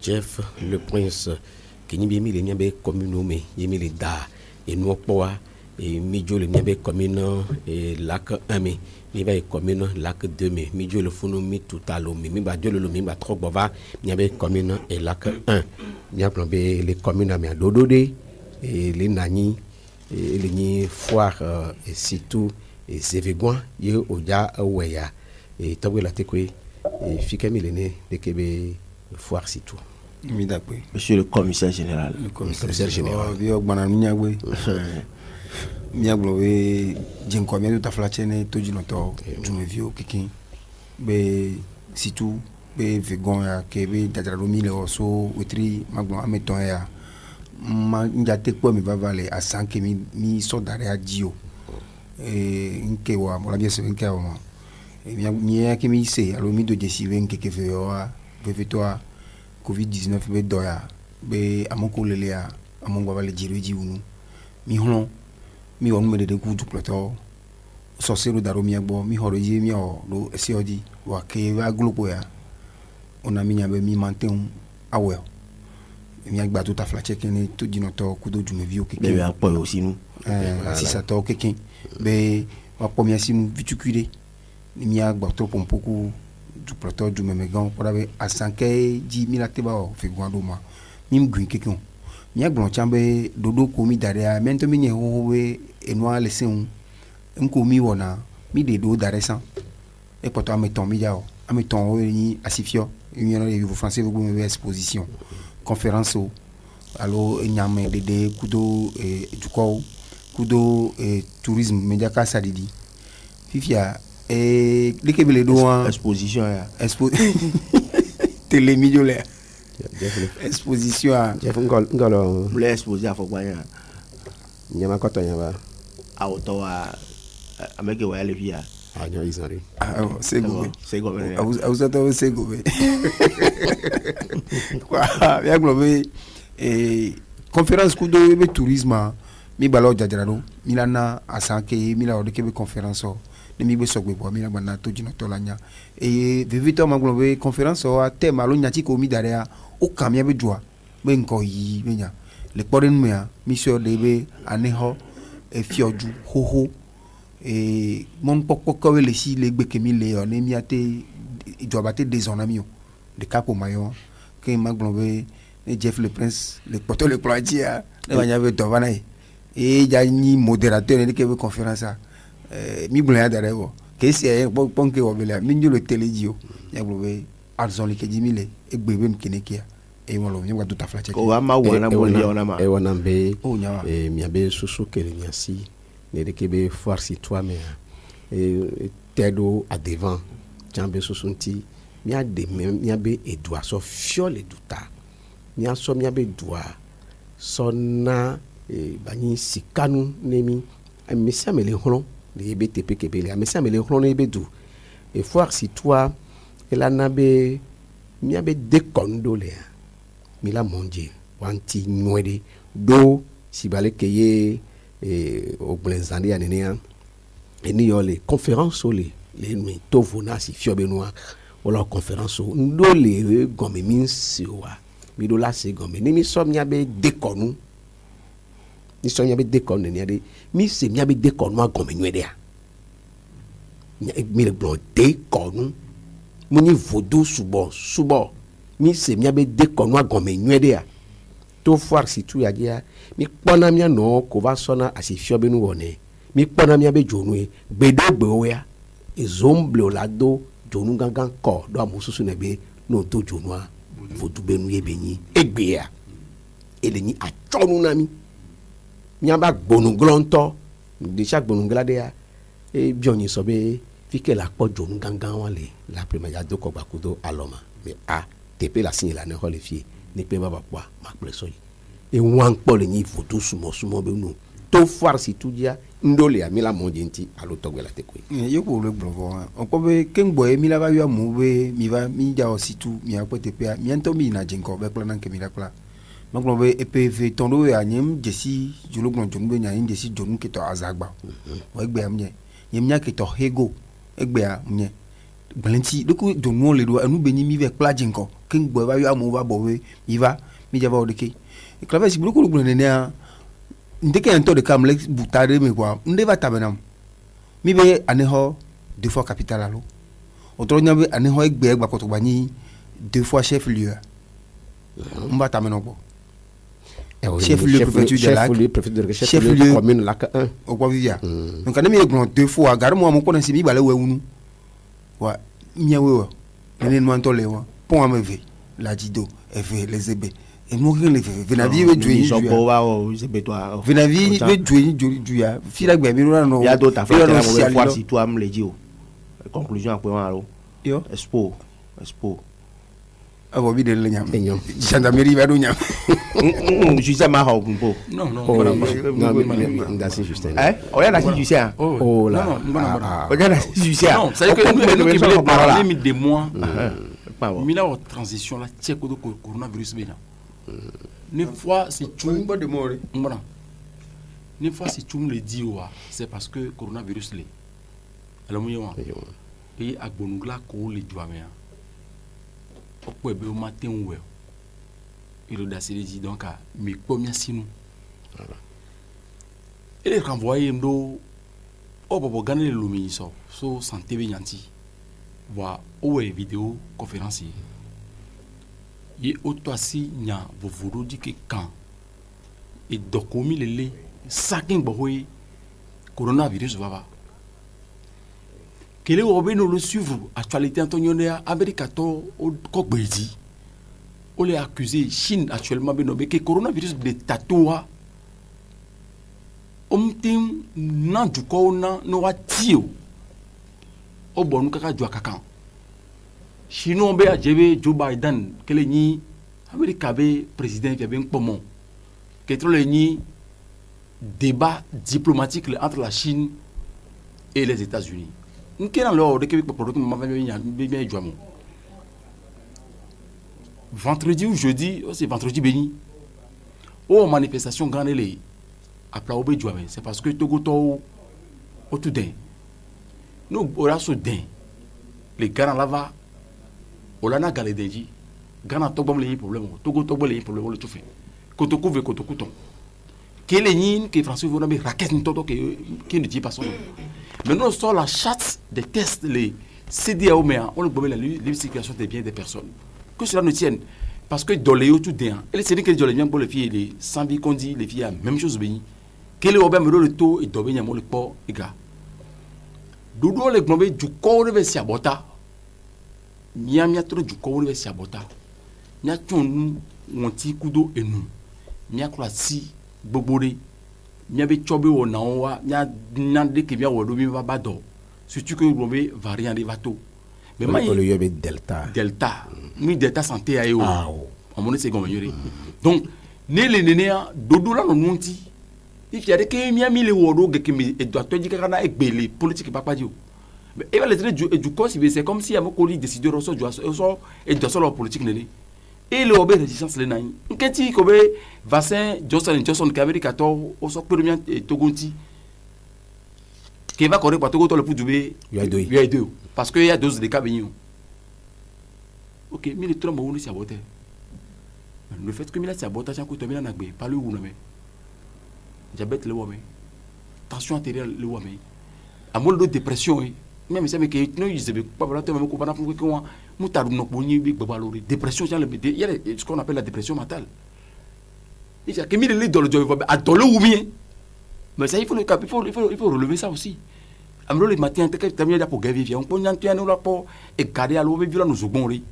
Jeff le prince qui n'y bien mis les miens commune mais y mis les da et nous poa et midjo le miens commune et lac 1 mais mi va commune lac 2 mais midjo le funu mi tout à l'eau mais mi ba dieu le mi ba trop bova mi va commune et lac 1 mi a plombé les communes mais dododé et les nani et les ni foire et surtout et Zévégoin y oja weya et tawe la tekwe et fika milene de kebe foire surtout. Monsieur le commissaire général. Le commissaire général. Vieux Bananouiagwe. Miaglowe, Djenkwamia de Taflachene, Tojinoto, Jumevio, Kiki, Be Situ, Be Vegonia, Kebe, Dadradomi, le Osso, Wetri, Maglon, Ametoya, Manjate Kwame Vavale, à 5 mi sodare à Dio, et Nkewa, mon avis, c'est Nkewa. Et bien, qui m'y sait, à l'omi de Jessiven, Kekeveoa, Vevetoa. Covid-19 be doya be amoko lelea amongo vale jireji unu mi hono mi on me de ku du plateau so sero daro mi agbo mi horo je mi o do esiodi wa ke wa globo ya ona mi nya be mi manten awe mi agba to ta flache kene to dinoto ku do jume vi o keke be apo aussi nous si ça to keke be wa po mi asinu vitukure mi agba to pompoku du plateau du Mémégan pour avoir à 5 10 000 acteurs fait guandoma mim green quelqu'un mi a glon chambe dodo komi daria mento mi nyehowe enwa leseun nkomi wona mi de do daresan et pourtant meton mi jao ameton ni asifio mi no le français vous me exposition conférence allo nyame de kudo du ko kudo tourisme mediaka sadidi fifia et l'équipe doit exposition télé milieu exposition Jeff ngolo le exposer à Fogwanya nyama koto nyama a otoa ameke wa le via ah nyo isari c'est go vous êtes c'est go quoi bien globé et conférence kudo be tourisme mi balo jajarado milana asanke mila de kebe conférence de mi be sogbe bo mi na bana to jino to lanya et vivito maglobe conférence o thème alo nyati ko mi darea o kamia be joa be nko yi be nya le poden mea mission de be aneho e fioju hoho et mon pokpo ko le si le gbe kemi le on mi ate ijoba te des onamio de capo mayo ke maglobe e Jeff le prince le poto le ploatia le banya be to bana et ya ni modérateur de kebe conférence mi boulen d'arevo que c'est bon que obela mi le télédio ya blobe arzon le kedimile e gbebe mkenekia e won lo mi wa tuta flache o ama wana mo le ona ma e wana be e mi abe susu ke le nyasi ne de kebe foire si toi mais e tedo à devant jambe susunti mi a de mi abe edua so fiole duta mi a so mi abe dua sona e bani sikanu nemi mi samele holon les BTP kebele mais ça me les clones bedu et voir si toi et la nabe mi abe dekondole mi la mondier wanti nwede do si bale keye au blenzandi anenia et ni yo les conférences les mi tovona si fiobenoa ou la conférence ndo les gomme min siwa mi do la se gomme ni mi so mi abe dekonu ni so mi abe dekonu ni ade mi se mi abe dekonu a gomme nwede a mi le blon dekonu mo ni vodo subo mi se mi abe dekonu a gomme nwede a to foire si tu ya dia mi pona mi no ko va sona asi fiobe nu woni mi pona mi abe jonu e gbedogbe o ya e zomble lado jonu gangan ko do amususu nebe no to jonu a vodu benu yebe ni egbe ya ele ni atonu na mi aba gbonu glonto de chaque gbonu glade ya e bioni so be fike la po jonu gangan wale la premier do ko gbakudo aloma mais a tepe la signe la ne ho le fie ni pe baba kwa makpreso yi e wan po le ni vodu sumo be nu to foire si tu dia ndole amila monjenti alo togwe la tekwe yo ko le blovo on ko be kengbo e mi la ba yo mu be mi va mi ja o si tu mi a ko tepe mi ento mi na jenko be plan ke mi la kla maklo be EPV tondo ya nyem jesi julo glon jombe nya yin jesi jonu ke to azagba o egbe amye nyem nya ke to hego egbe amye gbalenti de ko donu le do anu beni mi ve plaje nko king boy va yo va bowe mi va mi java o de ke e clave si beaucoup le ne ne ndeke en to de kam le butare me quoi nde va tabenam mi be ane ho 2 fois capitale alo otro nya be ane ho egbe egba ko to bani 2 fois chef lieu on va tabenam bo chef lieu préfecture chef lieu commune lac 1 o quoi vivia donc ane mi egblon 2 fois gar mo ko na si mi bale we unu wa mi awe ene no antole wa pon ameve la dido eve les ebe et nous rien les venavi we joini so bo wa o se betwa venavi we joini juya fila gbe mi no ya do ta fa la fois si toi am le di o conclusion après wa yo expo abo bi de le nyam gendarmerie va do nyam je sais ma ho bo non c'est juste o ya la judiciaire oh là o ya la judiciaire non c'est que nous qui voulons parler de moi mina o transition la tcheko do coronavirus bena une fois c'est tout pas de mort voilà une fois c'est tout le dit c'est parce que coronavirus le alors moi et agbonugla ko le doamea pourquoi ebe o matin ou il a dit donc à mes premiers sinou voilà et quand voyez ndo o bobo gagner le lumi so santé be nyanti voit ou vidéo conférence et autoasi nya vovodo di que quand et dokomi lele sakin boy coronavirus va quel est le le suivre actualité Antonio Amérique to ko gbedi on les accusé Chine actuellement benobe que coronavirus de tatoua omtim nan du ko na no watio o bonu kaka jwa kakan Chino be ajebe Joe Biden kele ni Amérique be président qui ben pomo que trop le ni débat diplomatique entre la Chine et les États-Unis nkena lo de Québec pour ma bien joamo vendredi ou jeudi c'est vendredi béni aux manifestations grande les apla obe joame c'est parce que Togo to au tout d'un nous ora soudain les gars là-bas olana galedeji gana tobom les problèmes Togo tobo les problèmes le tout fait kotoko ve kotoko ton quel est que François vous n'avez raquette toto qui ne dit pas son nom. Maintenant, sur la charte des tests, les CDAO, mais on le voit la circulation des biens des personnes. Que cela ne tienne. Parce que dans les autres d'un, et les séries que dans les biens pour les filles, les sans vie qu'on dit, les filles, même chose béni. Quel est le taux et d'obéir à mon port, les gars. Doudou les globés du corps de Siabota. Miamia trop du corps de Siabota. Mia nous, mon petit coup d'eau et nous. Mia si bobore. Mia be chobe o na wa mia nande ke mia wo do mi va bado surtout que globé variant de vato mais ma le yobe delta mi delta santé ayo on monne c'est comme yori donc ne le nenia dodo la no nunti if ya de ke mia mi le wo do ke mi e doit to di ka na egbele politique papa dio mais e va le du cause c'est comme si amo ko li décider so et doit solo politique nene et le obé résistance le nai nketi ko be vaccin Johnson Amérique to o so premier togonti qui va correr pour Togo to le pour dubé deux parce que il y a dose de cas benyo OK mais le trompe on s'y botter le fait que mila s'y botter ça ko to mila na gbe pas le ou na me diabète le wame tension artérielle le wame amol de dépression même ça mais que non ils se pas voilà to même ko bana pour que moi mutadu no boni bi babalori dépression il y a ce qu'on appelle la dépression mentale il y a que mille les dans le job à dans le ou bien mais ça il faut relever ça aussi amlo le matin te que tamia da pour gavier on peut nyantia no la pour et garder à l'eau vivre nous ogbonri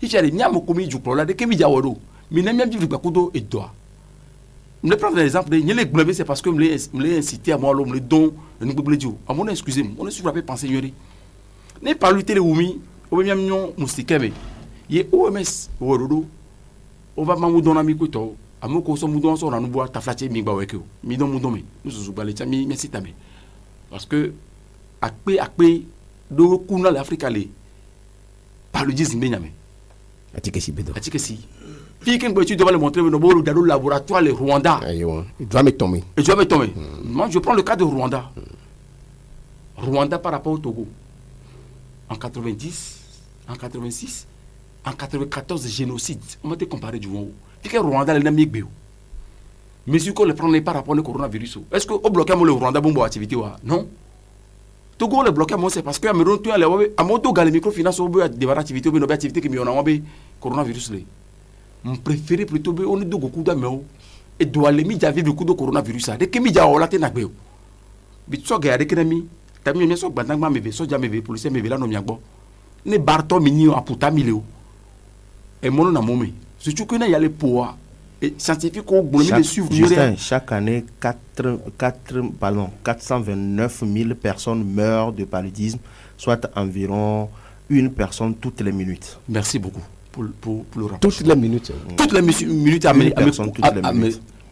il y a les nyamo komi du problème de kemi jawodo mais nem bien vivre bakudo et doit me prendre l'exemple de les globés c'est parce que me les inciter à moi l'homme le don nous peut dire à mon excusez-moi on est sur la penser yori n'est pas lutter les oumi o bien mignon moustikebe ye OMS wododo on va mamoudon ami ko to amoko so moudon so na no boa taflache mi gba weke o mi don moudon mi mususu gba le chami merci tamé parce que akpe do kuna l'Afrique le paludisme benyame atikesi bedo atikesi puis quand tu dois le montrer dans le laboratoire le Rwanda il doit me tomber moi je prends le cas de Rwanda par rapport au Togo en 90, en 86, en 94, génocide. On va te comparer du monde. Tu sais que Rwanda, il a mis bio. Mais si on le prend par rapport au coronavirus, est-ce qu'on bloque le Rwanda pour activité? Non. Togo le bloqué, c'est parce que Cameroun, tu as les microfinances, des activités, des activités qui ont le coronavirus. Mon préféré plutôt, on est de beaucoup d'amis. Et doit les médias vivre beaucoup de coronavirus. Dès que les médias ont la tête, mais tu sais que les amis, tu as mis un socle, tu as mis un socle, tu as mis un policier, tu as mis un socle. Ne barto mini a puta milio. Et mon nom a momé. Si tu connais, il y a les poids. Et scientifiques ont besoin de suivre. Chaque année, 429 000 personnes meurent de paludisme, soit environ une personne toutes les minutes. Merci beaucoup pour le rapport. Toutes les minutes. Toutes les minutes.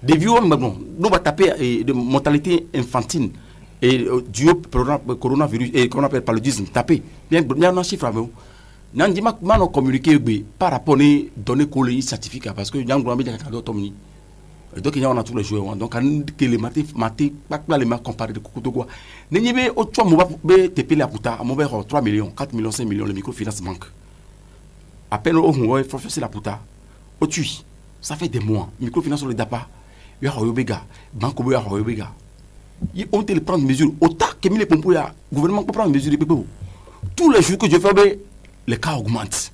Des vieux, nous va taper de mortalité infantile et du coronavirus et qu'on appelle paludisme. Taper. Bien un chiffre avec vous. Nous avons communiqué par rapport aux données scientifiques parce que nous avons des données. Donc, il y a tous les joueurs. Donc, les mathématiques, les maths comparés de quoi. Nous avons 3 millions, 4 millions, 5 millions, les microfinances manquent. À peine on va faire la puta. Au tui, ça fait des mois. Microfinances, on ne les a pas. Il y a un béga. Banque, il y a un béga. On te prendre des mesures. Autant que les pompiers, le gouvernement peut prendre des mesures. Tous les jours que je fais, les cas augmentent.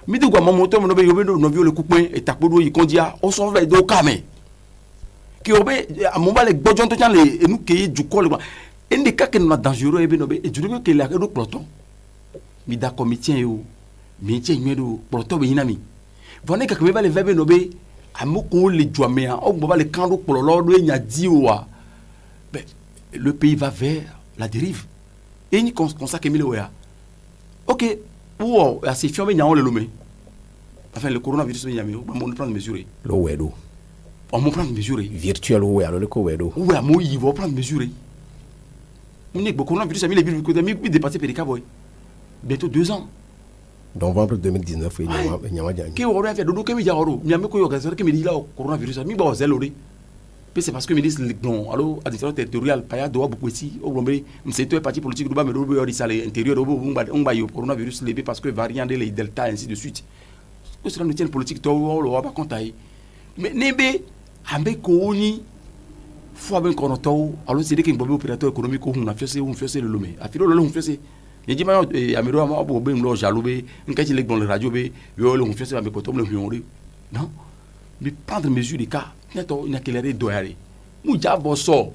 Mais de quoi mon moteur, mon obé, le coupé, et tapodo, il condia, on s'en va de camé. Qui obé, à mon bas, les bodjons, et nous qui du col. Et des cas qui sont dangereux, et du coup, qu'il y a un autre peloton. Mais d'accord, mais tiens, mais tiens, mais peloton, mais inami. Vous n'avez qu'à me les verbes nobé, à moko les jouaméa, on va les candres pour l'ordre, il y a 10 oua. Le pays va vers la dérive. Et il consacre que 1000 oua. Ok. Ou assez fiable, il y a un lomé. Enfin, le coronavirus, il y a on prend des mesures. Le wedo. On va prendre des mesures. Virtuel ou le co-wedo. Oui, moi, il va prendre des mesures. On est le coronavirus, a mis les villes qui dépassent les caboy. Bientôt 2 ans. Novembre 2019, il y a un qui aurait fait dodo que mi jaro mi ameko yo gasere que mi dila coronavirus mi ba zelori. Puis c'est parce que ministre non allo administration territoriale paya doa beaucoup ici au Gombe c'est parti politique do ba me do yo risale intérieur on ba yo coronavirus levé parce que variant de les delta ainsi de suite. Que cela nous tient politique to lo ba kontai. Mais nebe ambe ko ni fo ben konoto allo c'est que ngombe opérateur économique ko na fiose le lomé afilo lo on fiose. Il dit que Amiro a beaucoup de jaloubé, une qualité de la radio, on fait ça avec le non, mais prendre mesure des cas, il y a qu'à les doyer. Mouja bosso.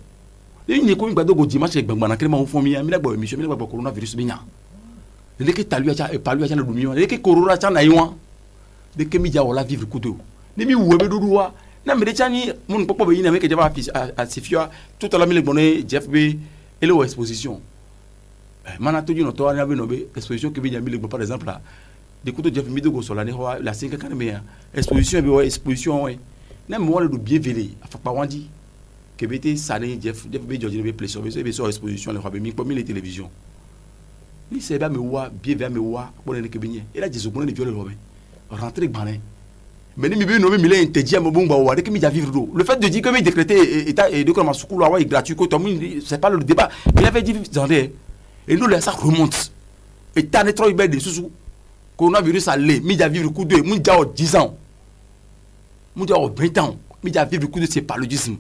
Il n'y a qu'une bande de dimanche avec Bangana, qui m'a informé, il y a une mission, il y a un coronavirus. Il y a le million, il y a corona, il y a un de que média on la vivre couteau. Les mi ou doua. Non mais les tchani, mon papa il n'avait que déjà à Sifia, tout à l'heure les bonnets, Jeff B et l'exposition. Manatoji no to anya be no be exposition que be nyami le par exemple là de couteau Jeff Midogo sur la 5 kan me exposition be exposition ouais na mo le bien velé afa pa wandi que bete sané Jeff be George be place sur exposition le ba mi ko mi les télévision ni c'est ba me wa bien vers me wa pour ne que bien et là Jésus pour ne violer le rentrer bané mais ni mi be no me mi interdit mo bon ba wa de que mi ja vivre do le fait de dire que mi décréter état et de comme sous couloir ouais gratuit que tout le monde c'est pas le débat il avait dit et nous, ça remonte. Et t'as des trop de sous coronavirus à l'est, mis à vivre le coup de, mis à 10 ans, mis à 20 ans, mis à vivre le coup de ces paludismes.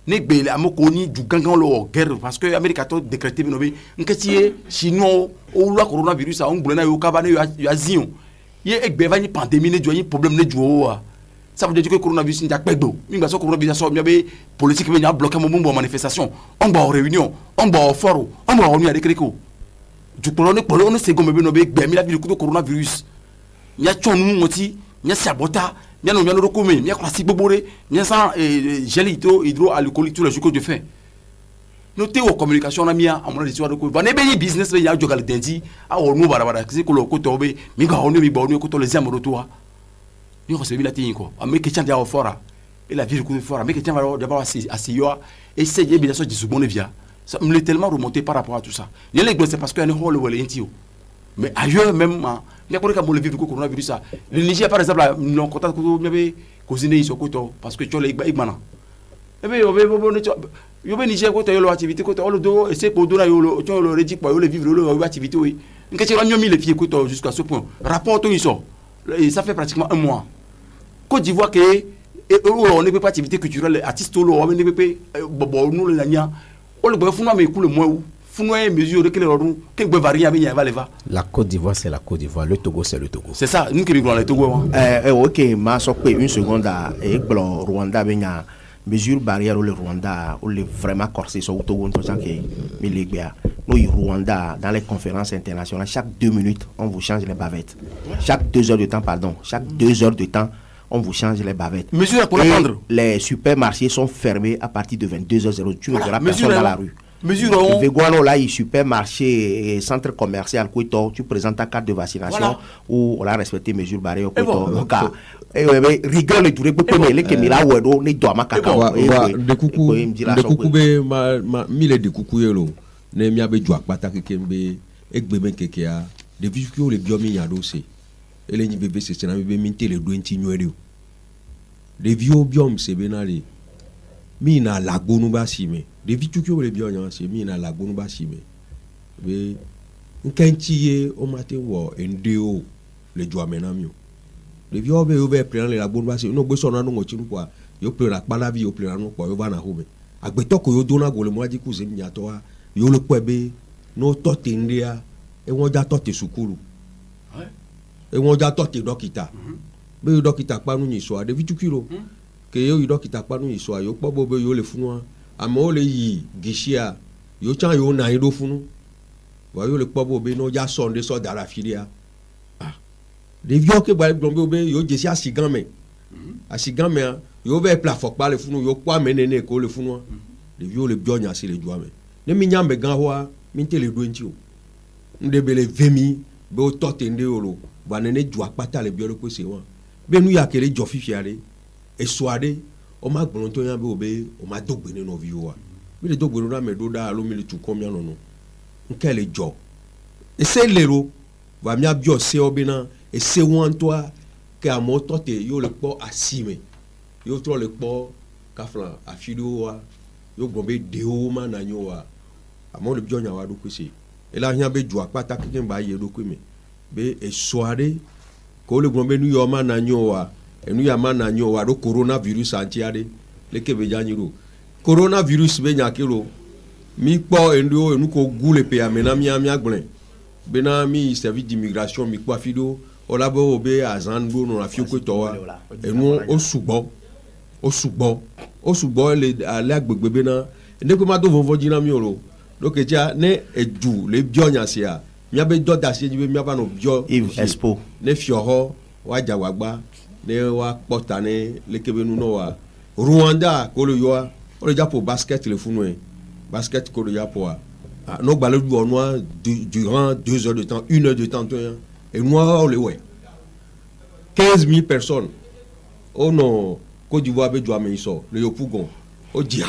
N'est pas la moconi du gangan la guerre parce que l'Amérique a décrété un quartier chinois où le coronavirus a un boulot au cabane à Zion. Il y a une pandémie, il y a un problème de joie. Ça veut dire que le coronavirus n'est pas bon. Il y a un coronavirus, il y a des politiques qui ont bloqué mon manifestation. On va en réunion, on va en forum, on va en réunion avec les échos. Du coup, on est second, mais on a vu le coronavirus. Il y a un moti, il y a sabota, il y a un recomé, il y a un ciboboré, il y a un gel hydroalcoolique, tout le jour que je fais. Notez aux communications, on a mis à mon histoire de quoi. On est bien business, il y a un jogal d'indi, à on nous barabara, c'est que le côté obé, mais quand on est bien, on est côté les amours de toi. Nous recevons la tine quoi. Mais quelqu'un d'abord fora et la vie de coup de fora. Mais quelqu'un va d'abord assis essayer bien sûr de se bonner via. Ça me l'est tellement remonté par rapport à tout ça. Il y a les c'est parce qu'il y a un rôle où elle est intime. Mais ailleurs même, il y a quoi comme le vivre du coronavirus ça. Le Niger par exemple, non contact que vous avez cousiné ici au côté parce que tu as les igmana. Eh bien, il y a Niger côté de l'activité côté le dos et c'est pour donner le rédic pour le vivre le activité oui. Qu'est-ce que mis les pieds jusqu'à ce point. Rapport ils sont. Et ça fait pratiquement un mois. Côte d'Ivoire que on ne peut pas activité culturelle artiste on ne peut pas nous le lania. On le peut foutre mais coule moins où. Foutre mesure que les rodons que peut varier avec va les va. La Côte d'Ivoire c'est la Côte d'Ivoire, le Togo c'est le Togo. C'est ça, nous qui rigolons le Togo. OK, ma sokwe une seconde et blo Rwanda benya mesure barrière au Rwanda ou le vraiment corsé sur Togo tout ça que milébia. Nous Rwanda dans les conférences internationales chaque 2 minutes on vous change les bavettes. Chaque 2 heures de temps pardon, chaque 2 heures de temps on vous change les bavettes. Mesure pour prendre. Les supermarchés sont fermés à partir de 22h00. Tu ne verras personne dans la rue. Mesurons. Veguano là, il supermarché et centre commercial Kouito, tu présentes ta carte de vaccination ou on a respecté mesures barrières Kouito. Donc, rigole le touré pour que les Kemila ou Edo ne doit pas cacao. De coucou be ma mille de coucou yelo. Ne mi abe joie pas ta kembe ekbebe kekea. Depuis que le biomi ya dossier. Et les bébés c'est na bébé minté le doenti nyoedo. Les vieux biom c'est benali. Mi na lagonu ba sime. De vitu que les biens c'est mi na lagonu ba sime. Be nkantiye o matin wo ndeo le joie menamio. Les vieux be over prendre les lagonu ba sime no gbe sona no ngotinu kwa. Yo pleura pa la vie yo pleura no kwa yo va na home. Agbeto ko yo dona go le mo aji ku se mi ato wa. Yo le kwebe no tote ndia e won ja tote sukuru. E won ja tote dokita. Be dokita pa nu ni so de vitu kilo. Que yo dokita pa nu iso ayo po bobo yo le funu amo le yi gishia yo chan yo na ido funu wa yo le po bobo no ja sonde so dara filia ah de vieux que ba gombe obe yo jesi asigan me yo be plafok pa le funu yo kwa menene ko le funu de vieux le bionya si le joa me ne mi nyambe gan hoa mi tele do nti o nde be le vemi be o totende olo ba nene joa pata le bio le ko se wa be nu ya kele jo fifiare et soirée on m'a gbonto yan be obe on m'a dogbe nínú viwa bi le dogbe na me do da lo mi le tu combien non nke le jo et c'est lero va mi abio se obina et c'est wan toi que a mo tote yo le po asime yo tro le po kafla afido wa yo gombe de o ma na nyo wa amo le bio nya wa do kwese et la yan be jo apata kin ba ye do kweme be et soirée ko le gombe nu yo ma na nyo wa et nous yama na nyo wa do coronavirus antiade le kebe janiro coronavirus be nyakelo mi po endo enu ko gule pe amena mi agble bena mi service d'immigration mi kwa fido olabo obe azanbo no afio ko to wa enu osugbo le ale agbegbe bena ne ko ma do vovo jina mi oro do ke ja ne eju le bionya sia mi abe do da se jibe mi aba no bio expo ne fioho wa jawagba ne wa potane le kebenu no wa Rwanda ko le yo o le japo basket le funu e basket ko le japo no gba le du onwa durant 2 heures de temps 1 heure de temps et moi le ouais 15 000 personnes oh non Côte d'Ivoire be du amenso le yo pugon o dia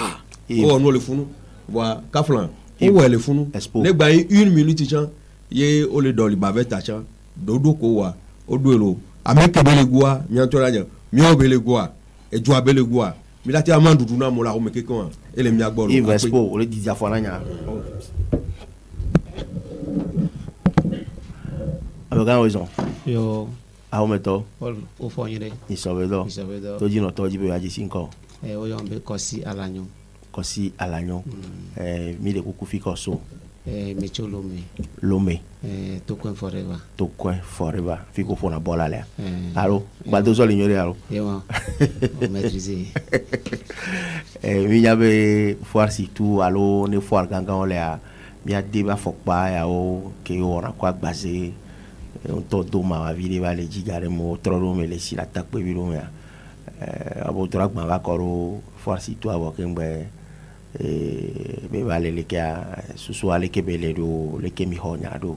o no le funu wa kaflan o we le funu ne gba 1 minute chan ye o le doli baveta chan dodo ko wa o duelo ameke belegua miantola nya mio belegua e joa belegua mi lati amandudu na mo la o meke kon ele mi agboro Yves Expo o le di afona nya abogan raison yo a o meto o fonyire isobedo to jino to jibe aji sinko o yo mbe kosi alanyo mi de kuku fiko so Mecho Lomé. Tocoin forever. Fico pour la bola là. Allô, Badozo l'ignorer allô. Maîtriser. Il y avait foire si tout allô, ne foire gangan là. Il y a débat faut pas ya o que on a quoi basé. On todo ma vie va les gigare mo trop mais les si l'attaque pe biro mais abo drag ma va koro foire si tout abo kembe be vale le kia susu ale kebele do le kemi honya do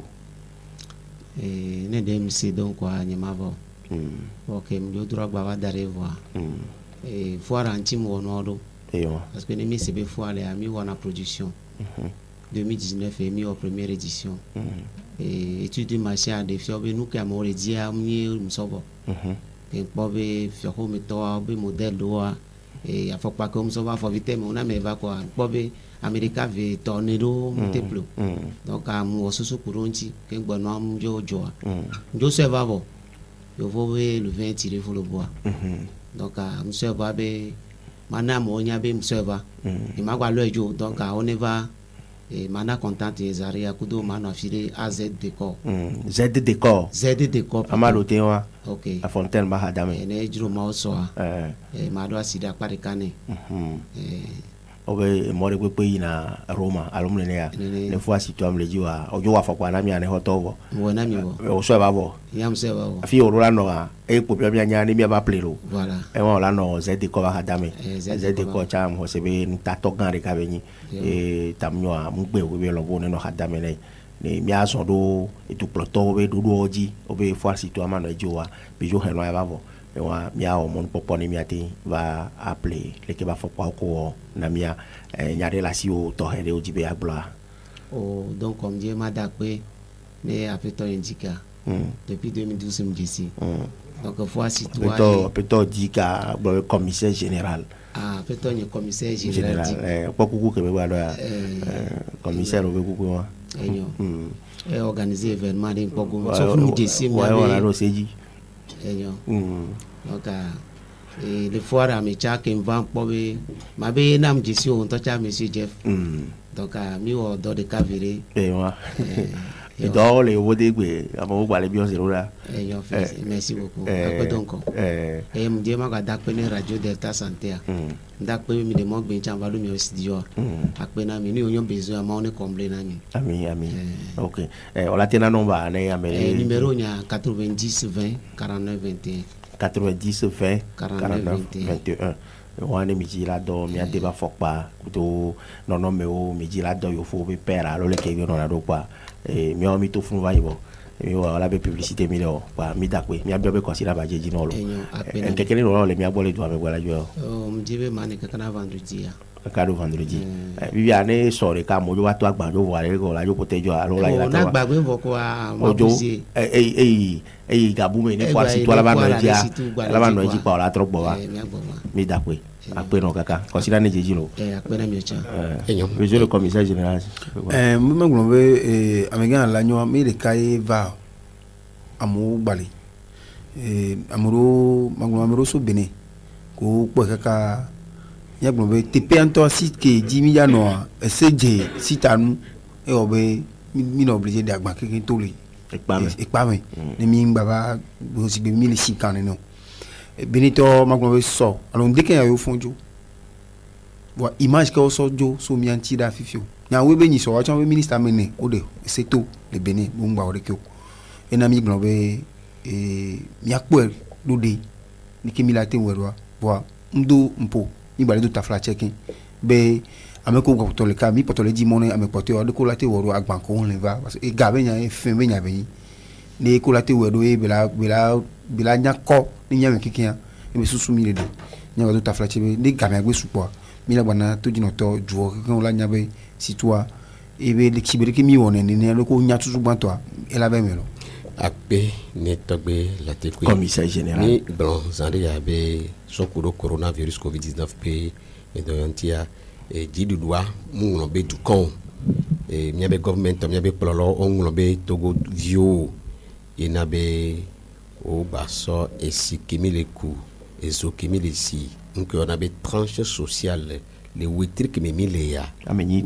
ne dem si donc kwa nyamavo OK mdo droit ba dare voir foire antim wono do parce que ne mi sebe foire le ami wona production 2019 et mi au première édition et étude du marché à défi be nous ka mo le dia mi msobo et bobe fioko meto be modèle do et il faut pas comme ça va faut vite mais on a mais va quoi bobe America ve tornado multiple donc am osusu kuronti ke gbono am jo jo se va bo yo vowe le 20 tirer faut le bois donc am se va be mana mo nya be se va e ma gwa lo jo donc on va et mana content et zaria kudo mana file AZ décor Z décor amalote wa OK a fontaine ba hadame ene jiro ma so e ma do asida pare kane obe mori kwe ina Roma alumne ya ne fois si tu am le jiwa ojo wa fokwa na mi ane hotobo wona mi bo o so ba bo yam se ba bo afi orula no e po pia mi anya ni mi ba plero voilà e wa la no Z décor ba hadame Z décor cha mo se be nta to gan re ka benyi e tamnyo a mu gbe we be lo bo ne no hadame ne ni mi a so do e tu ploto be do oji obe fois si tu am no jiwa bi jo helo ya ba bo et wa mia o mon popo ni miati va appeler les que va faut pas ko na mia nya relation to hele o jibe agla oh donc comme Dieu m'a dakwe ne apeto indika depuis 2012 me ici donc fois si toi apeto dika commissaire général apeto ni commissaire général pas coucou que be wa commissaire o be coucou wa et organiser événement de pogo sauf nous ici ouais on a seji donc le foire à Mecha qui vend pour ma bé nam d'ici on tocha monsieur Jeff donc mi o do de Cavire et moi et dans les wodegbe amo gba le bi on zero là merci beaucoup après donc et me dit ma ga dak pe radio Delta Santé dak pe mi de mo gbe chamba lu mi o studio après na mi ni onyo besoin ma on combler na mi ami OK on la tena nomba na amele numéro nya 90 20 49 21 90 20 49 21 wane miji la do mi ade ba fokpa to no me o miji la do yo fo be pera lo le ke yo no la do kwa mi o mi to fun va yibo mi o la be publicité mi lo pa mi dakwe mi abio be consider ba jeji no lo kekele no le mi abole do ame gwala jo o mjibe mane kakana vendredi ya kado vendredi bibi ane sore ka mo jo wa to agba jo wa le ko la jo potejo alo la ila to na gbagbe boko a mo buzi gabu me ni kwa si to la ba no ji la ba no ji pa la tro gbo wa mi dakwe après no kaka consider ne jeji lo après mi cha monsieur le commissaire général mi ma ngombe amega la nyo mi de kai va amu gbali amuro magombe so bene ko po kaka ya ngombe tepe anto sit ke jimi ya no seje sitanu e obe mi no obligé d'agba keke to le ekpame ni mi ngba bo si be mi le sikane no benito magombe so alors dès qu'il y a eu fonjo wa image que so jo so mi anti da fifio nya we be ni so wa chan we minister mene o de seto le bene bo ngba o de ko e na mi glombe mi akpo do de ni ke mi la te werwa wa ndo mpo ni ba le do ta fla checking be ameko ko to le ka mi poto le di mone ameko to de ko la te werwa agban ko on le va parce que ga be nya e fin be nya be ni ko la te werwa e bila nya ko ni nya me kikia e be susu mi le do nya do ta fla chebe ni ga me agbe supo mi la bana to jino to juo ko la nya be si toi e be le kibere ki mi wona ni ne ko nya tusu gban to e la be me lo akpe ne togbe la te ko commissaire général ni bon zande ya be sokuro coronavirus covid-19 pe e do yantia e jidu dua mu no be du kon e mi be government mi be plolo on no be togo vio e na be o baso e si kimi le ku e zo kimi le si donc on a be tranche sociale le witri kimi mi le ya ameni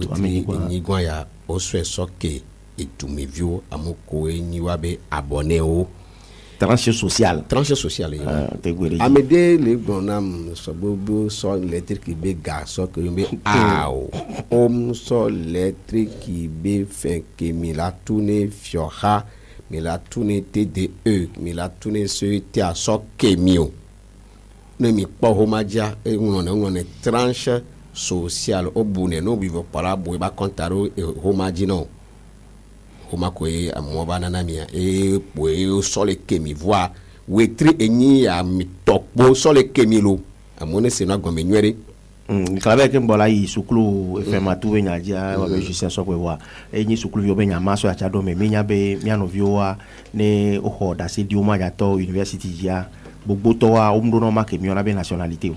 gwa ya o so soke et tout mes vieux amoko e ni wabe abonné o tranche sociale amede le bonam so bobo so électrique be ga so que be ao om so électrique be fin que mi la tourner fioha mi la tourner TDE mi la tourner ce ti a so que mio ne mi po homaja e on tranche sociale obune no bivo para bo ba contaro e homaji no omakoe amoba nanamia e poe sole kemi voa wetri enyi ya mitokpo sole kemi lo amone se na gombe nywere klabe ke mbola yi sukulu fema tu benya dia wa be justin so kwewa enyi sukulu yo benya maso ya chado me minya be miano vioa ne oho da se dioma ya to university ya gbogbo to wa omdo no ma kemi ona be nationalité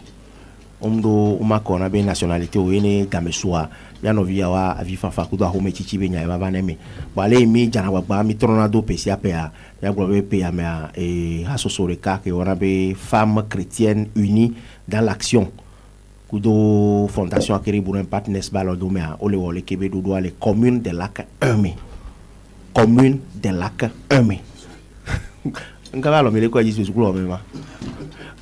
omdo umako na be nationalité o ene gamesua ya no via wa avi fafa kudo home chichi be nya baba neme bale mi jana gbagba mi trona do pesia pe ya globe pe ya me e asosore ka ke ora be femmes chrétiennes unies dans l'action kudo fondation akiri buren partners balo do me ole wole kebe do do les communes de lac 1 commune de lac 1 ngala lo mele ko ji su kulo me ma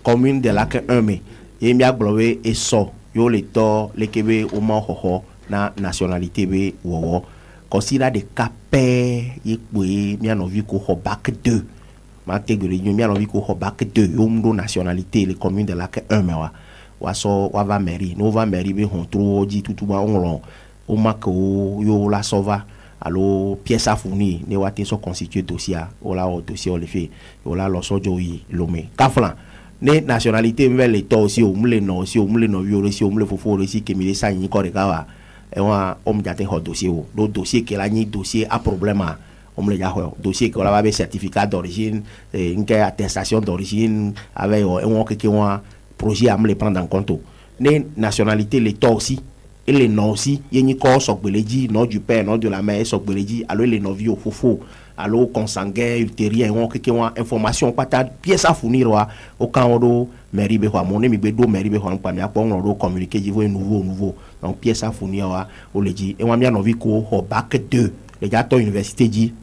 commune de lac 1 et mi aglobe et so yo le to le kebe o ma hoho na nationalité be wo considère de capé yekwe mi anovi ko ho bac 2 ma tegere yo mi anovi ko ho bac 2 yo mdo nationalité les communes de lac 1 mewa wa so wa va mairie no va mairie be hon tro ji tutu ba onlo o ma ko yo la sova alors pièce à fournir ne wa te so constituer dossier o la o dossier o le fait o la lo sojo yi lomé kaflan ne nationalité mvel le to aussi o mle no aussi o mle no yo aussi o mle fofo aussi que mi sa yin ko re kawa e wa o mja te ho dossier o do dossier que la ni dossier a problème o mle ja ho dossier que la ba be certificat d'origine une attestation d'origine avec on que wa projet à me prendre en compte ne nationalité le to aussi et les noms aussi yeni ko sogbeleji nom du père nom de la mère sogbeleji alors les novio fofo allo consanguin ultérieur on que wa information pata pièce à fournir wa au camp do mairie be ho mon mi be do mairie be ho pa mi apo on do communiquer je nouveau donc pièce à fournir wa o leji e wa mi anovi ko ho bac 2 les gars to université dit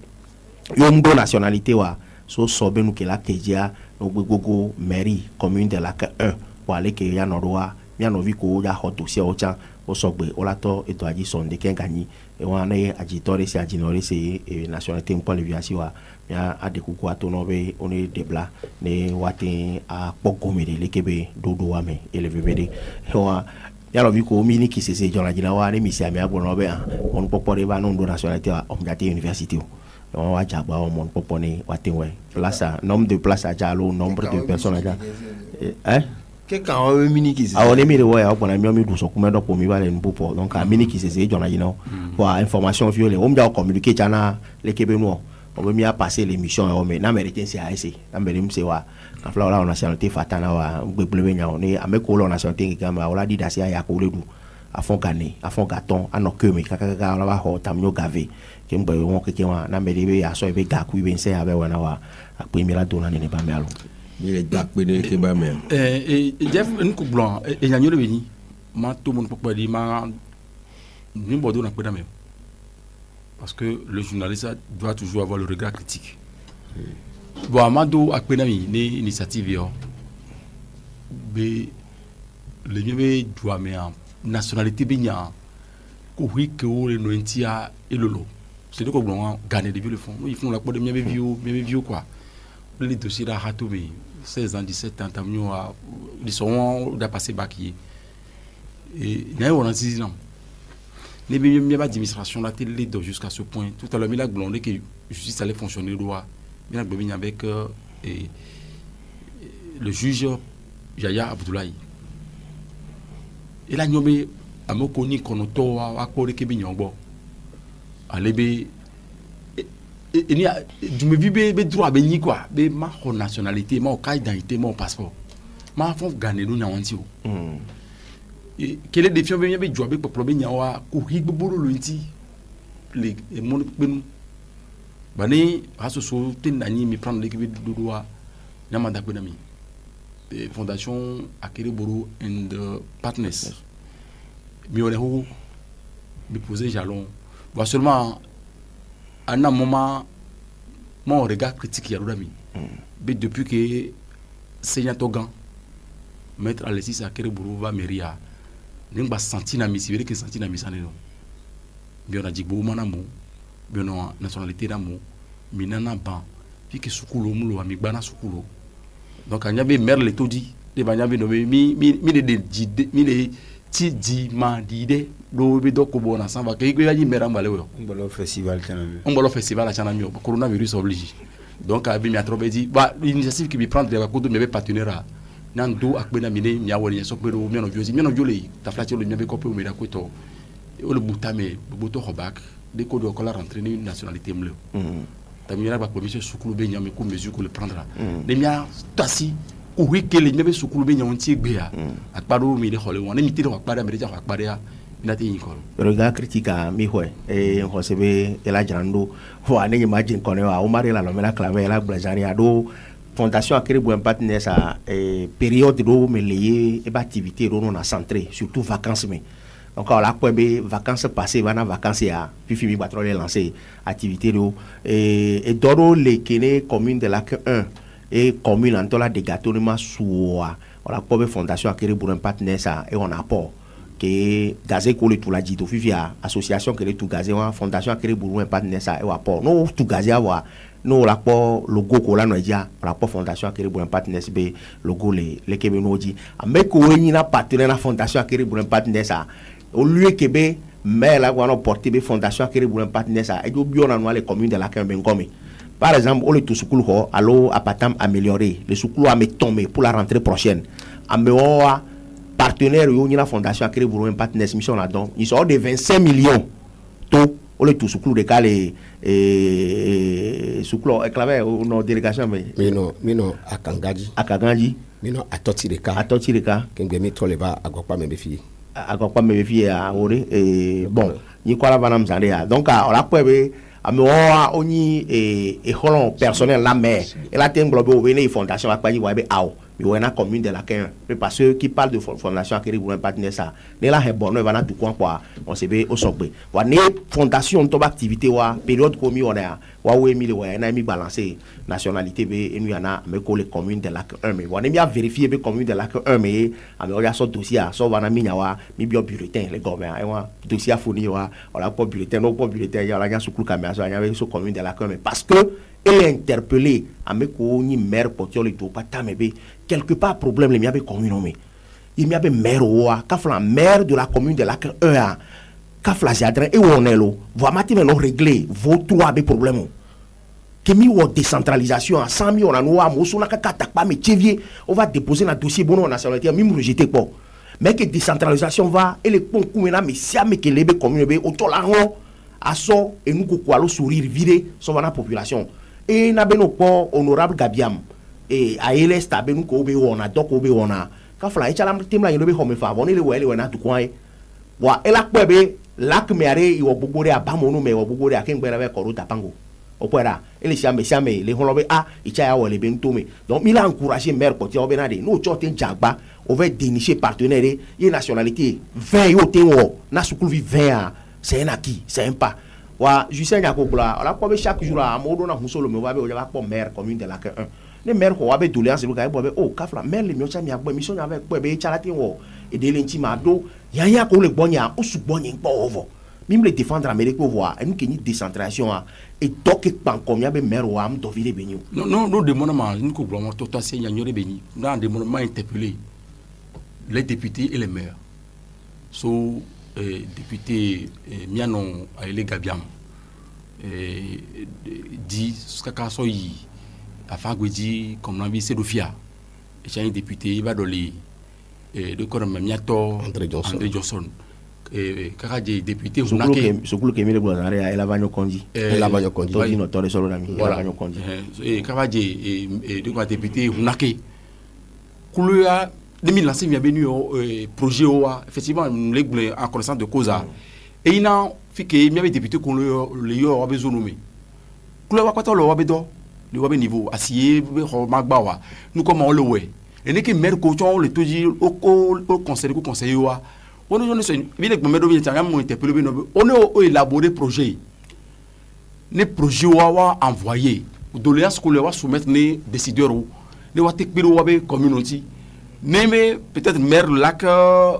yo mdo nationalité wa so sobe nu ke la kejia no gogo mairie commune de la 1 pour aller que ya no wa mi anovi ko ya ho dossier o cha o sogbe o la to eto aji sonde ken gani e wana ye agitore si aginore si nationalité mpo le viasi wa ya adekuku atono be oni debla ne wate a pogomere lekebe dodo wa me elevebede wa ya lo biko mini ki sese jona jina wa ne misi ame agbono be on popore ba no ndo nationalité wa omjate université o wa jagba o mon popone wate we place nombre de place aja lo nombre de personnes aja que quand on mini qui a on mi rewa ya opona mi du so kuma do po mi bale nbupo donc a mini qui sese jona jina pour information violée on doit communiquer jana lekebe no on mi a passer l'émission o me na mérite si a ese na mbele mse wa na fla la nationalité fatana wa gbegblebe nya on e ameko lo nationalité ngama wala di dasia ya ko ledu a fond gagné a fond gâton a no keme kaka la ba ho tamnyo gave ke mbe won ke wa na mbele be ya so be ga ku be nse ya be wa na wa a pe mi la dona ne ba me alo il est d'acpéné que ba me Jeff nku blanc e nyanyo le beni ma to mon papa di ma ni bodo na peda me parce que le journaliste doit toujours avoir le regard critique. Bon, Amado a pris une initiative, mais le mieux doit mettre nationalité bien, courir que le noentia et le lot. C'est de quoi on gagne depuis le fond. Ils font la porte de mieux vieux quoi. Les dossiers là, 16 ans, 17 ans, ils sont passé baquillés. Et il y a un an. Les meilleures administrations la télé jusqu'à ce point. Tout à l'heure, il a blondé que justice allait fonctionner droit. Il a blondé avec le juge Yaya Abdoulaye. Il a nommé à mon connu qu'on a à quoi que Bignongo. Allez, il y a du droit à béni quoi. Mais ma nationalité, ma carte d'identité, mon passeport. Ma femme gagne nous n'a quel est le défi bien be job pour problème yawa ko higbo lo nti le mon benu bani aso so tenani mi prendre l'équipe de doa nyama da benami fondation Akere Boro and partners mi ole ho mi poser jalon va seulement à un moment mon regard critique ya rodami mais depuis que Seigneur Togan mettre Alexis Akere Boro va meria n'imba senti na misi que senti na misane no bien na jigbo manamo bien na nationalité damo minana ban puis que sukulo mulo ami gbana sukulo donc anya be mer le todi de banya be no mi le ti di mandide do be doko bona samba ke ko yaji mera mbale wo on festival tanami on bolo festival chana mi coronavirus oblige donc abi mi atrobe di ba l'initiative qui me prendre de ko do me partenaire nando akbena mine miawoli sokbero miano viozi miano violé ta flatio le miabe kopé o mera kweto o le butame buto hobak de ko do kola rentrer ni nationalité mle tamira ba commission sukulu be nyame ko mesure ko le prendra de mia tasi oui que les mêmes sous bien on tire bien à part où il est holé on est mis dans la part américaine à part ya regard critique à Mihwe et on recevait et la Jando faut aller imagine qu'on est à Omar la lomela clavé la blazaria do fondation a créé un partenaire ça période do mais lié et activité do on a centré surtout vacances mais encore là quoi be vacances passées vana vacances ya puis fini battre les lancer activité do et doro les kene commune de la 1 et commune en tola de gâteau soa on a quoi fondation a créé pour un partenaire ça et on apport que gazé collé tout la dit au fivia association que tout gazé wa fondation a créé pour un partenaire ça et apport non tout gazé avoir non rapport logo ko la no dia rapport fondation a créé pour un partenaire be logo les kebeno dit avec ko ni na partenaire na fondation a créé pour un partenaire ça au lieu que be mais la ko na porter be fondation a créé pour un partenaire ça et do bio na no les communes de la Kembe Ngome par exemple au le tout sukulu ko allo apatam améliorer le sukulu a me tomber pour la rentrée prochaine amewa partenaire yo ni la fondation a créé pour un partenaire mission là donc ils sont de 25 millions tout au le tout sukulu de kale sukulu éclavé nos délégation mais mino akangaji mino atoti de ka kengbe mi tole ba agokpa me fi a ore bon ni quoi la vanam zande donc on la peut amewa oni et holon personnel la mer et la tem globe au venir fondation a pas y wa be aw il y a une commune de la Kenya parce que qui parle de fondation à créer pour un partenaire ça ne la bon on va na tout quoi on se be au sokbe wa ne fondation to activité wa période commis on a wa we mi le wa na mi balancer nationalité be et nous y en a mais ko les communes de la 1 mais on a vérifier be commune de la 1 mais on a son dossier so va na mi nyawa mi bio bulletin les gouvernement et wa dossier fourni wa on a pas bulletin non pas bulletin ya la sous caméra so ya so commune de la 1 mais parce que elle est interpellée avec ni maire potio tout pas tamebe quelque part problème les miabe commune mais il miabe maire wa kafla maire de la commune de la 1 kafla jadrin et on est là voit matin non régler vos trois be problème que mi wo décentralisation à 100 000 on a noa moso na kata pas mais tievier on va déposer un dossier bon en nationalité même rejeter pas mais que décentralisation va et les pont kumena mais si ame que les be commune be auto la ron aso et nous ko kwalo sourire virer son la population et na beno ko honorable Gabiam et a ele sta benu ko be wona dok ko be wona ka fla echala timla yelo be home fa woni le wele wona tu kwai wa ela kwebe lak meare iwo bubore abamonu me wo bubore akengbera be koruta pango opera ele siame le holobe a icha ya wele be ntome donc il a encouragé maire côté obenade no choten jagba on va dénicher partenaire et nationalité 20 yo tenwo na sukulu vi 20 c'est un acquis c'est un pas wa Justin Yakokula la ko be chaque jour a modo na husolo me wa be o ja ko maire commune de la 1 les maires ko wa be doléance lu ka bo be o kafla maire le mi cha mi agbo mission avec ko be charati wo e de lenti ma do ya ko le gbonya o su gbonya npo ovo mim le défendre Amérique ko voir en que ni décentration et toke pan comme ya be maire wa am to vile benyu non demandement ni ko gbomo to to se nyanyore beni dans demandement interpellé les députés et les maires so député Mianon Aile Gabiam dit kaka soyi afin que dit comme l'envie c'est Dofia et j'ai un député il va donner de quoi même Miato André Johnson et kaka des députés sukulu ke mile blazare elle va nous conduire elle va nous conduire dit notre solo d'ami elle va nous conduire et kaka et de quoi député Hunake Kouloua 2000 il y a venu projet effectivement les en connaissance de cause et il a fait que il y avait député qu'on le yo a besoin nommer couleur wa kwata le wa bedo le wa niveau acier magbawa nous comment on le ouais et n'est que maire coachon le toji au conseil wa on ne sait bien que maire doit être mon interpellé on est élaborer projet les projets wa envoyer doléances qu'on va soumettre les décideurs ne wa tek bilo wa be communauté Némé peut-être maire lac 1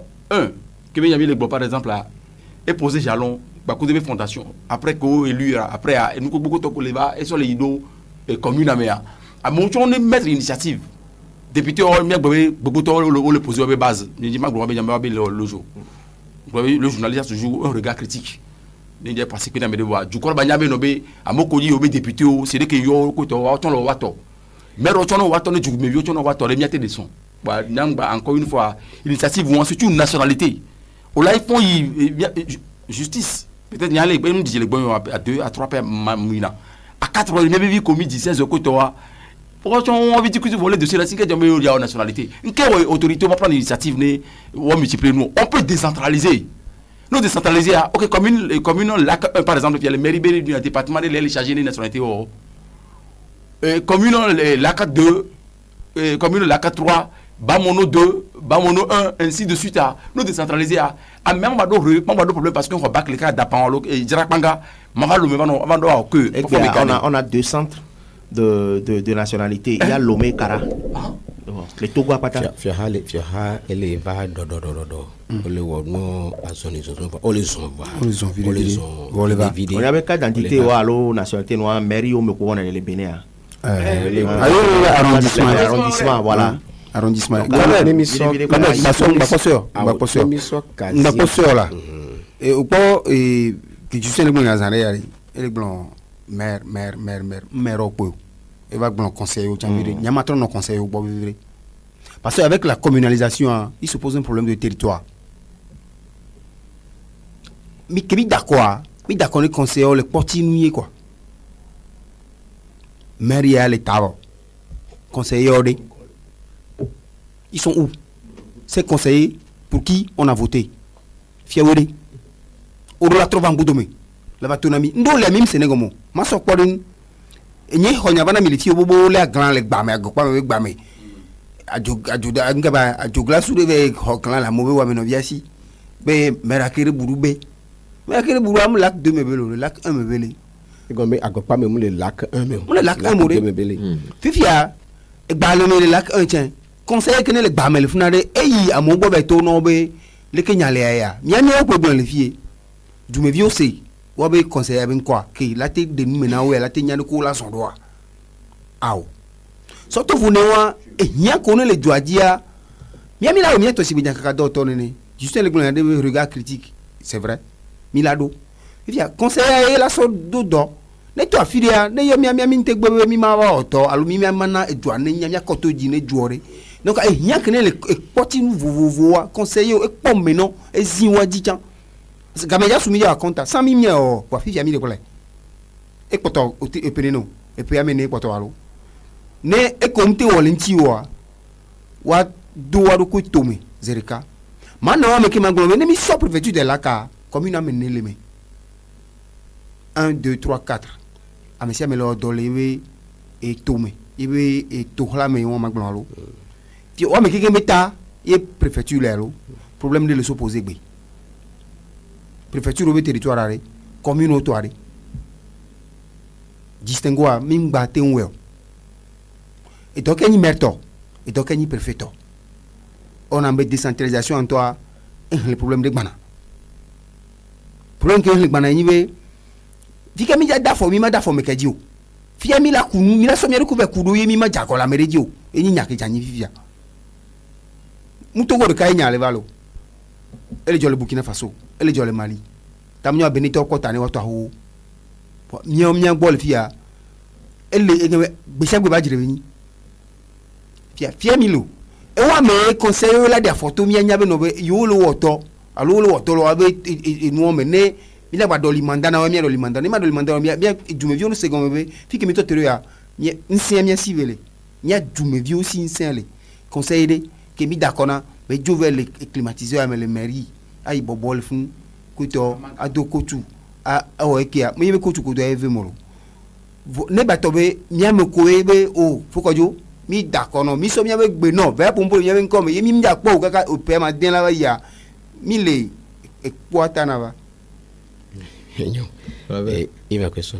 que bien y par exemple là et poser jalon bah coup de fondation après que élu après nous beaucoup de colléva et sur les ido commune à mon on est mettre initiative député on bien beaucoup de le poser base je dis ma gloire bien le jour le journaliste toujours un regard critique n'est parce que dans mes devoirs du corps banya be nobe à mokoli obe député c'est que yo ko to wa ton lo wato maire on wa ton du me yo ton wa to les miaté de son encore une fois, l'initiative vont surtout une nationalité. Au là, ils font justice. Peut-être qu'il y a les bons à 2 à 3 à 4 il y a commis 16 côté pourquoi on veut dire que tu voulais dossier là si que jamais il y a une nationalité quelle autorité on va prendre l'initiative on multiplier nous on peut décentraliser. Nous décentraliser OK commune par exemple il y a le mairie du département de les chargés des nationalités commune la 2 commune la 3 Bamono 2 Bamono 1 ainsi de suite nous décentraliser à même pas de problème parce qu'on va battre les cas d'Apangolo et Dirakanga Mavalo on a 2 centres de nationalité il y a Lomé Kara les Togo Apata Fiaha elle va do le wono azoni zo on les on avait cas d'identité ou allo nationalité noire mairie au Meko on les Bénin arrondissement voilà arrondissement là et au point que tu sais le blanc azaré le blanc maire au point et va blanc conseiller au chambre il y a maintenant nos conseillers au vivre parce qu'avec la communalisation il se pose un problème de territoire mais que d'accord les conseillers les portiniers quoi maire il y a les tables conseillers ils sont où? Ces conseillers pour qui on a voté. Fiawere. Orola trouve en Boudomé. La batonami. Ndo le même Sénégomo. Ma so kodin. Enye honya bana militi obobo le grand le gbame agokpa me gbame. Ajoda ngaba ajogla su de hoklan la mobe wa me no biasi. Be merakere burube. Merakere buru am lac 2 mebelo, le lac 1 mebele. Gombe agokpa me mu le lac 1 me. Mu le lac 1 mebele. Fifia e gba le me le lac 1 tiens. Conseiller que les bamel funade eyi amobo beto no be le kenyale ya miami o problem le fie du me vio se wo be conseiller ben quoi que la te de nous maintenant la te nyane ko la son droit aw surtout vous ne wa e nya ko ne le doadia miami la o mieto si bien kaka do tonene juste le gland de regard critique c'est vrai milado il y a conseiller la so do ne to afiria ne yo miami te gbe mi ma wa oto alu mi mana edua ne nya koto ji ne juore donc il y a que les petits vous conseiller et comme maintenant et zinwa dichan gameja soumis à compte 100 000 pour fille ami de collègue et poto et peneno et puis amener poto alo ne e comté wolenti wa do wa ko tomé zerika maintenant wa me ki mangolo ne mi so préfecture de la ka commune amener les 1 2 3 4 a monsieur amelo do lewe et tomé et to la me on mangolo on me qui meta et préfecture là problème de le s'opposer bé préfecture au territoire arrêt commune au toare distinguo mimba tenwe et donc any merto et donc any préfecto on a une décentralisation en toi le problème de bana problème que le bana niwe fika mi da fo mi ma da fo me kadio fia mi la kunu mi la so mi ko be kudo ye mi ma jakola meredio e ni nyake janyi fia Mutogo de Kenya le valo. Elle est le Burkina Faso. Elle est le Mali. Tamio Benito Kotane Wataho. Miam bol fia. Elle est Bishago Badrevini. Fia Milo. Et wa me conseiller la de photo mi anya be no be yolo woto. Alo lo woto lo abe e no mene. Mi la ba doli mandana wa mi doli mandana. Ma doli mandana mi bien du me vio no second be. Fi que mi to teria. Mi nsia mi sivele. Nya du me vio si nsele. Conseiller que mi dakona mais Dieu veut les climatiser avec les mairies aïe bobol fun kuto ado kotu a oekia mais be kotu kodo eve moro ne batobe miame koebe o fokojo mi dakono mi so miame gbe no ve pompo miame nkom ye mi mja po kaka o pe ma den la ya mi le ekpota na ba enyo il va question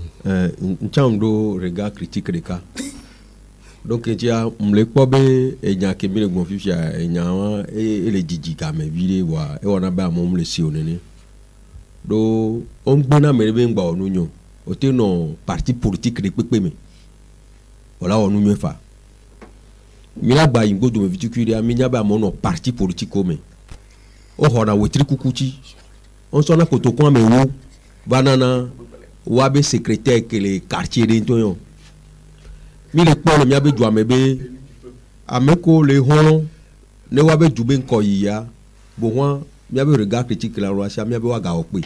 nchamdo regard critique de cas donc dia mle kpobe enya kemile gbon fifia enya e le jiji ka me vire wa e wona ba mo mle si onene do on gbona me be ngba onunyo o te no parti politique de pepe me wala onunyo fa mi la gba yingo do me vitikuri a mi nya ba mo no parti politique o me o hona wetri kukuchi on sona koto kwa me wo banana wa be secrétaire que les quartiers de ntoyon mi le kpɔ le miabe dua me be ameko le hɔn ne wa be du be ŋkɔ yia bo hɔn miabe regard critique la roasia miabe wa ga okpe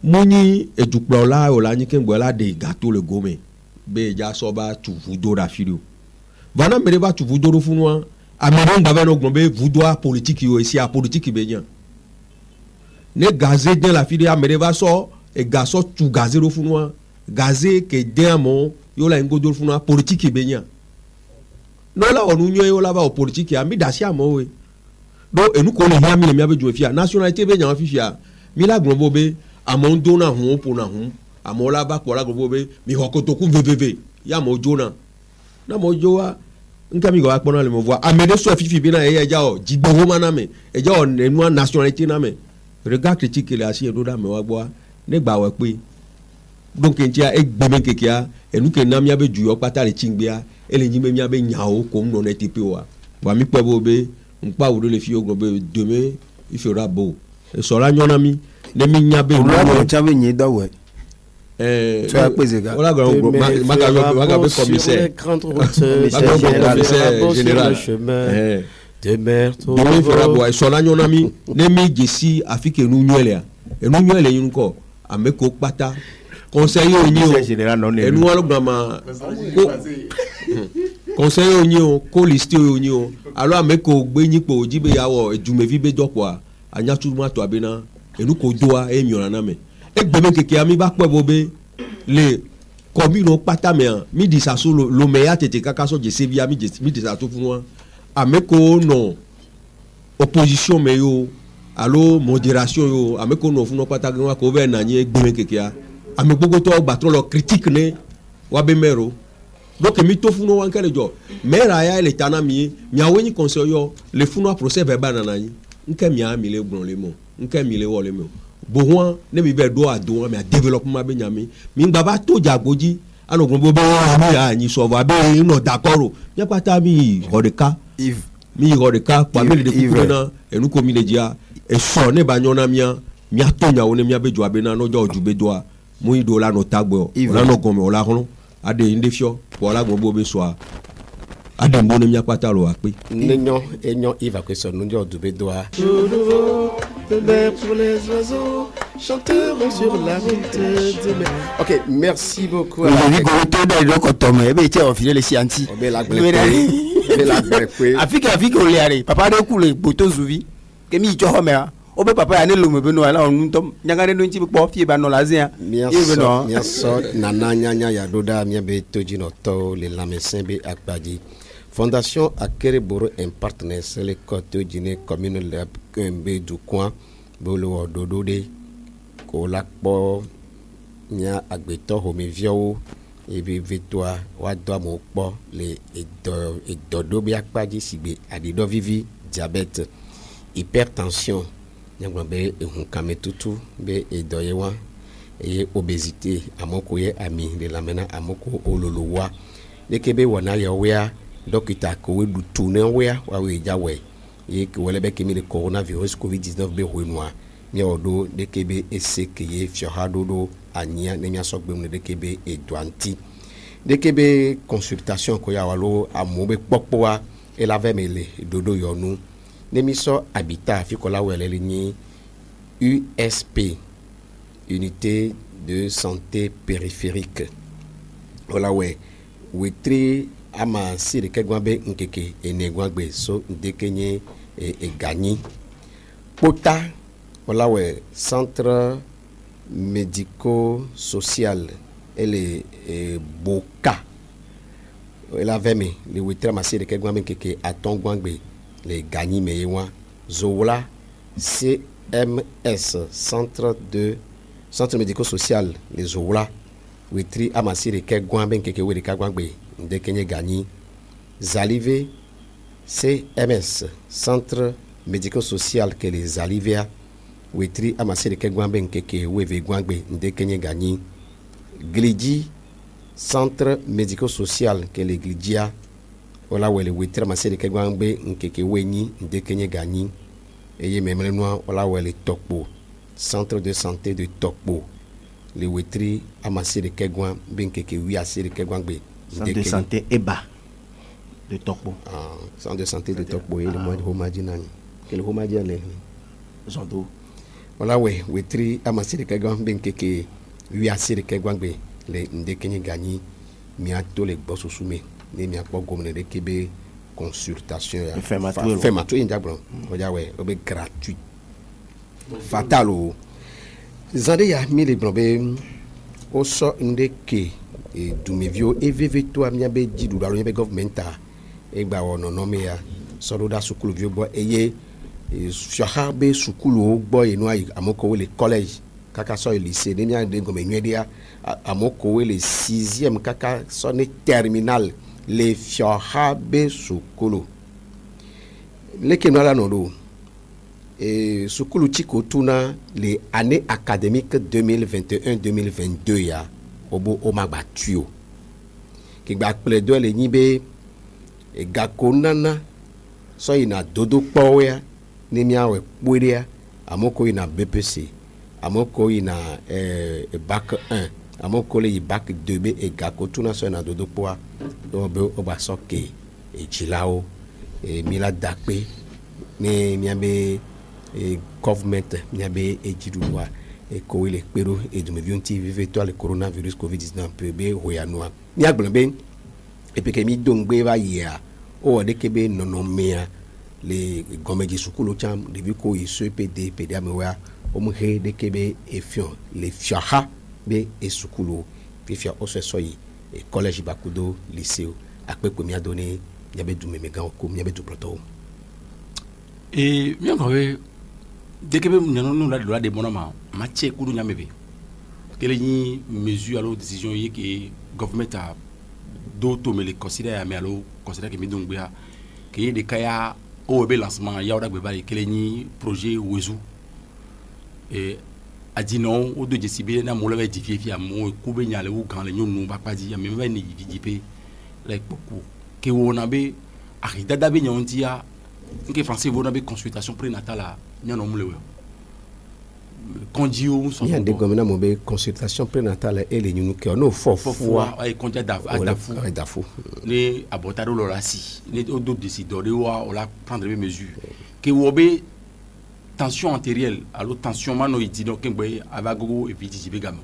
munyi edukplɔla o la nyi ke ŋgbɔ la de gâteau le gome be ja so ba tu vudo da filio vana mere ba tu vudo funwa amero ngaba no gombe vudo politique yo ici a politique be nya ne gazé de la filio amere ba so e gaso tu gazé ro funwa gazé ke demo yo la ngodo funwa politique be nya no la onu nyo yo la ba politique ami dasi amo we do enu ko le ya mi le mi abejo fia nationalité be nya fifia mi la gombo be amon dona hu po na hu amola ba ko la gombo be mi hokoto ku vvv ya mo jona na mo joa nka mi go akpona le mo voir amede so fifi bi na e ja o jigbo ho ma na me e ja o enu nationalité na me regard critique le asi edo da me wa gbo ne gba we pe donc entia e gbe men kekia enu ke na mi abeju yo pata le chingbia ele nyi me mi abe nya o ko no na TP wa mi pe bo be npa wo le fi o gombe demain il fera beau e so la nyona mi ne mi nya be no chabe nyi do we tu as pesé gars voilà maga be commissaire général de mer to demain fera beau e so la nyona mi ne mi jesi afike nu nyele yun ko ameko pata conseiller onyi o général non enu walo gbama ko conseiller onyi o ko liste onyi o alo ameko gbe yin po jibe yawo ejumevi be jokwa anya tuma to abena enu ko doa e mi ona na me e gbe me keke ami ba pe bo be le commune pata me mi di sa so lo meya tete kaka so je sevia mi di sa to fun wa ameko no opposition me yo alo modération yo ameko no fun no pata gan wa ko be na yin gbe me keke a ame gbogbo to gba to lo critique ne wa be mero donc mi to fun no wan kele jo mera ya le tana mi awenyi conseil yo le fun no procès verbal na yin nke mi a mi le gbon le mo nke mi le wo le mo bohwan ne mi be do ado mi a développement be nyami mi ngba ba to jagboji anogun bo mi a yin so va be no d'accord mi pata mi rodeka mi rodeka pa mi le de ku na enu ko mi le dia e so ne ba nyona mi a to nya wo ne mi abejo abena no jo ojube do a mu ido la no tagbo la no gome o la hono ade inde fio po la gbogbo be so a ade mo ne mi apata lo wa pe nenyo enyo iva que son ndio ojube do a pour les oiseaux chanteurs sur la route de mer. OK, merci beaucoup. On dit que tout dans le coton mais tu as filé les scientifiques. On la gbe Afrique on les papa de coule boto zuvi que mi jo homea o be papa ya ne lo me be no ala on tom nyangane no nti po fie ba no lazia so nana nyanya ya doda mi be toji no to le lamesin be akpaji Fondation Akereboro un partenaire c'est le côté d'une commune le du coin bolo dodo de ko lakpo nya agbeto homivio ebi vetwa wa do mo po le edodo bi akpaji sigbe adido vivi diabète hypertension nyagba be ehun kametutu be edoye wa e obésité amoko ye ami de la mena amoko ololowa lekebe wona ya wea dokita ko we du tune wea wa we jawe e ko wele be kemi le coronavirus covid-19 be hoinwa mi odo lekebe esekeye fiohadodo anya ne nya sogbe mu lekebe edwanti lekebe consultation ko ya walo amobe popoa e la vemele dodo yonu Nemiso Habitat Fikola Welele ni USP, Unité de Santé Périphérique. Ola we wetri ama siri kegwambe nkeke enegwambe so ndekenye gagni. Pota ola we Centre Médico-Social ele Boka. Ola veme le wetri ama siri kegwambe nkeke atongwambe les gagni meyewa Zola CMS centre médico-social les Zola witri amasiri ke gwambe nkeke weri ka gwambe ndekenye gagni Zalive CMS centre médico-social que les Zalivea witri amasiri ke gwambe nkeke weve gwambe ndekenye gagni Glidji centre médico-social que les Glidjia ola wele witra masere ke gwambe nkeke wenyi ndekenye gagni eye memre noa ola wele Tokpo centre de santé de Tokpo le witri amasere ke gwambe nkeke wi asere ke gwambe centre de santé Eba de Tokpo centre de santé de Tokpo ele mo de homaji nani kele homaji ale zondo ola we witri amasere ke gwambe nkeke wi asere ke gwambe le ndekenye gagni mia to le gbo susu me ni mia gbo gomne de kebe consultation ya fait matu injabron oja we obe gratuit fatal o zande ya mi le blobe o so ndeke e dumevio eveve to amia be jidu dalo be governmenta e gba wono no me ya so do da sukulu vio bo eye fiaha be sukulu gbo inu ayi amoko le college kaka so lycée de nia de ngome nwedia amoko le 6e kaka so ne terminal le fiaha be sukulu leke no la no do sukulu chiko tuna les années académiques 2021-2022 ya obo omagba tuyo ki gba pledo le nyibe gako nana so ina dodo kpo ya ni mi awe pweria amoko ina BPC amoko ina bac 1 amoko le bac 2b e gako tuna so ina dodo kpo obo oba so ke ejilao mila dakpe ni mi abe government nyabe ejidulwa ko ile pero edumevio nti vive to le coronavirus covid-19 pebe hoyanua ni agbonbe epeke mi dongbe ba ya o de kebe nonomea le gomeji sukulu cham de bi ko iso pd pd amewa o mu he de kebe efion le fiaha be esukulu fifia o so yi college bakudo lycée apepo mi adone nyabe dumeme gan ko nyabe du proto et mi encore dès que nous la loi des bonhommes matché kudu nyamebe quelle ni mesure alors décision yi que gouvernement a d'auto me les considère mais alors considère que mi donc bia que des kaya au be lancement ya oda gbe bari quelle ni projet wezu et a dit non au de jesibe na mo le édifier fi am ku be nyale wu kan le nyonu ba pa di am me ni vidipe like beaucoup que on be arida da be nyontia que français vous avez consultation prénatale n'y en a pas condio il y a des gomina mobe consultation prénatale et les nous que on faut ay condia dafu les abotado lo rasi les autres décideurs de on la prendre des mesures que wobe tension artérielle alors tension manoïde donc ngbe avagogo et vidi begamo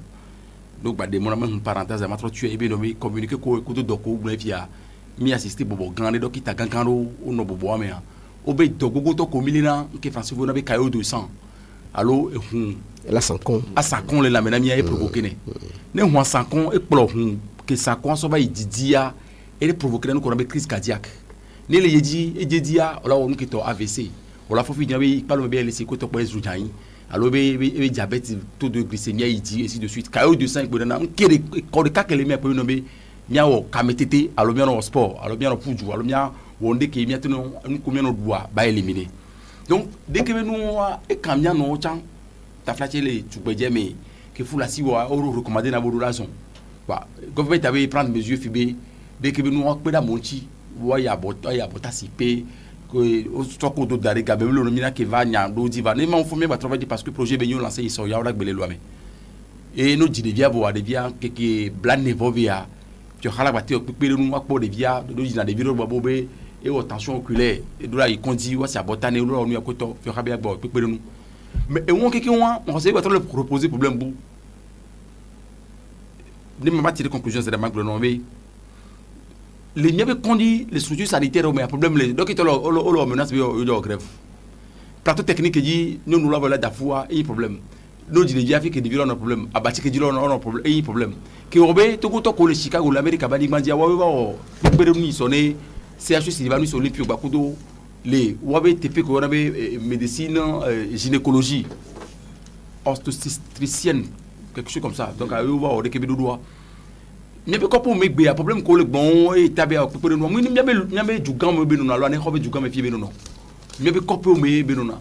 donc ba de mon même parenthèse à matro tu es bien nommé communiquer ko ko do ko via mi assister bobo grande donc kita gankando o no bobo amea obe dogogo to ko milina ke français vous n'avez caillou de sang allo la sankon a sankon le la mena mi a provoquer ne ho sankon e plo ke sankon so ba ididia e provoquer no ko na crise cardiaque ne le yeji e jedia ola wonu ke to AVC ola fofi nyawe pa lo be laisser ko to po ezujan allo be diabète taux de glycémie idi ainsi de suite caillou de sang ko na kere ko de ka kele mi po no be miawo kametete allo mi no sport allo mi no puju allo mi wonde ke miatu no combien no doit ba éliminer donc dès que nous e kamia no chan ta flaché les tubedje mais que fou la si wa o recommander na bodulation wa government avait prendre mesures fibé dès que nous pe da monchi wa ya bota sipe que o to ko do dare ga be lo mina ke va nya do di va ne ma faut même travailler parce que projet be ñu lancer ils sont ya ora gbele lo ame et no di devia bo wa devia que blan ne vovia tu hala ba te o pe nu akpo devia do di na devia bo be et aux tensions oculaires et de là il conduit ouais c'est botane ou on y a quoi to faire bien bon peu nous mais et on quelqu'un on sait pas trop le proposer problème pour ne m'a pas tiré conclusion c'est de manque de nommer les mieux conduit les structures sanitaires mais un problème les donc ils ont menace de grève plateau technique dit nous l'avons là d'affoua et problème nous dit les Afrique qui un problème abattu qui dit on a un problème et problème qui obé tout to ko le Chicago l'Amérique ba di mandia wa peu nous sonner CHU va nous sur les bakudo les wabe TP ko wabe médecine gynécologie obstétricienne quelque chose comme ça donc à eux va au Québec doit mais ko pour me be problème ko le bon et tabe a ko no mu ni miabe djugam be no na lo ne ko be djugam fi be no miabe ko pour me be no na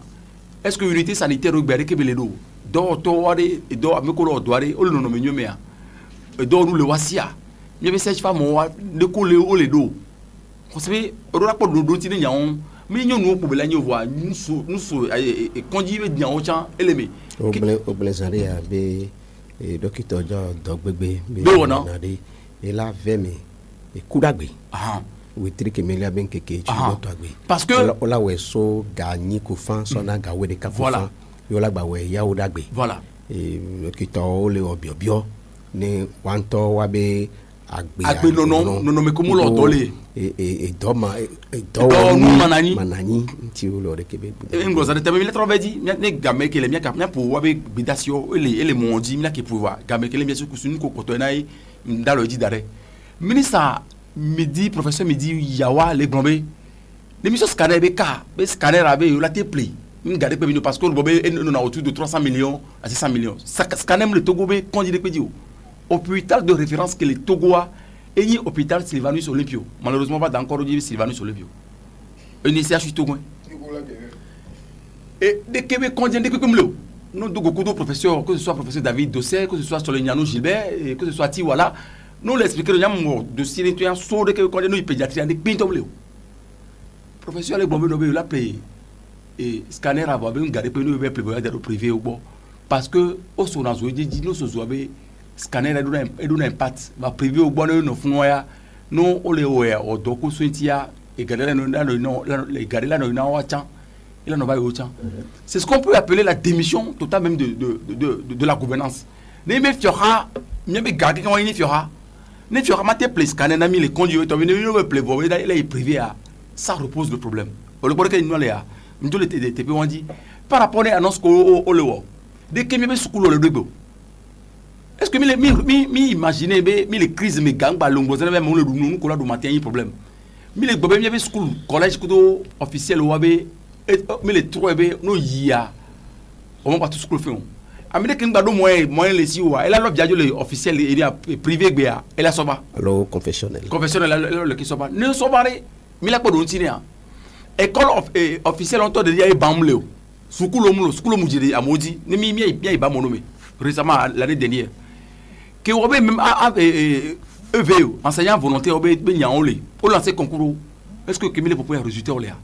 est-ce que unité sanitaire o be Québec le do to wade do ameko lo doare o le no me nyome a do nous le wasia miabe sèche femme wa de ko le o le do vous savez on a pas de tini nyaon mais nous nous pour la nous voir nous conduire bien au champ élémé au blazari a be docteur dogbegbe et la veme et kudagbe oui trique mais la ben keke tu doit parce que la we so gagner ko fan so na ga we de ka fan yo la gba we ya o dagbe voilà et docteur le obiobio ne wanto wa be agbe non mais comment leur donner et doma manani ti o lo de kebe ngo za de mi lettre dit ne game ke le mi ka pour wa be bidasio ele mondi mi la ke pouvoir game ke le mi su kusunu ko koto na dans le dit d'arrêt ministre midi professeur midi yawa les bombé les missions scanner be ka be scanner abe yo la te play ngade pe bino parce que le bobé on a autour de 300 millions à 600 millions scanner le Togo be quand il pe di hôpital de référence que le Togo a et hôpital Sylvanus Olympio malheureusement pas encore dit Sylvanus Olympio un ICH Togo et de Québec combien de comme le nous beaucoup de professeurs que ce soit professeur David Dossé que ce soit Soleniano Gilbert et que ce soit Tiwala nous l'expliquer le nyam de silencio so de que quand nous pédiatrie avec pinto le professeur les bombes no la paye et scanner avoir ben garder pe nous be privé au bon parce que au son azo dit nous so zoabe scanner et d'un impact va privé au bon no fun ya no ole oya o doku sointia et garder no les garder là no wa chan il en va au chan c'est ce qu'on peut appeler la démission totale même de la gouvernance ne me fiora ne me garder quand il fiora ne fiora maté plus scanner na mi les conduire to venir no me plevo il est privé ça repose le problème le problème que nous là nous les TP on dit par rapport à annonce au lewo dès que me school le dogo est-ce que mi imaginer mi les crises me gang ba longo ça même on le nous ko la do matin un problème mi les gobe mi school collège ko officiel wa be mi les trois be no yia on va pas tout school fait on amide kin ba do moyen les si wa elle a l'objet le officiel et privé gbe a elle a soba alors confessionnel le qui soba ne soba mi la ko do tinia école officielle on to de ya bamleo school mu jiri amodi ni mi ba monome récemment l'année dernière que on même EVE enseignant volontaire on be nyaolé pour lancer concours est-ce que Kemile pour pouvoir résultat on là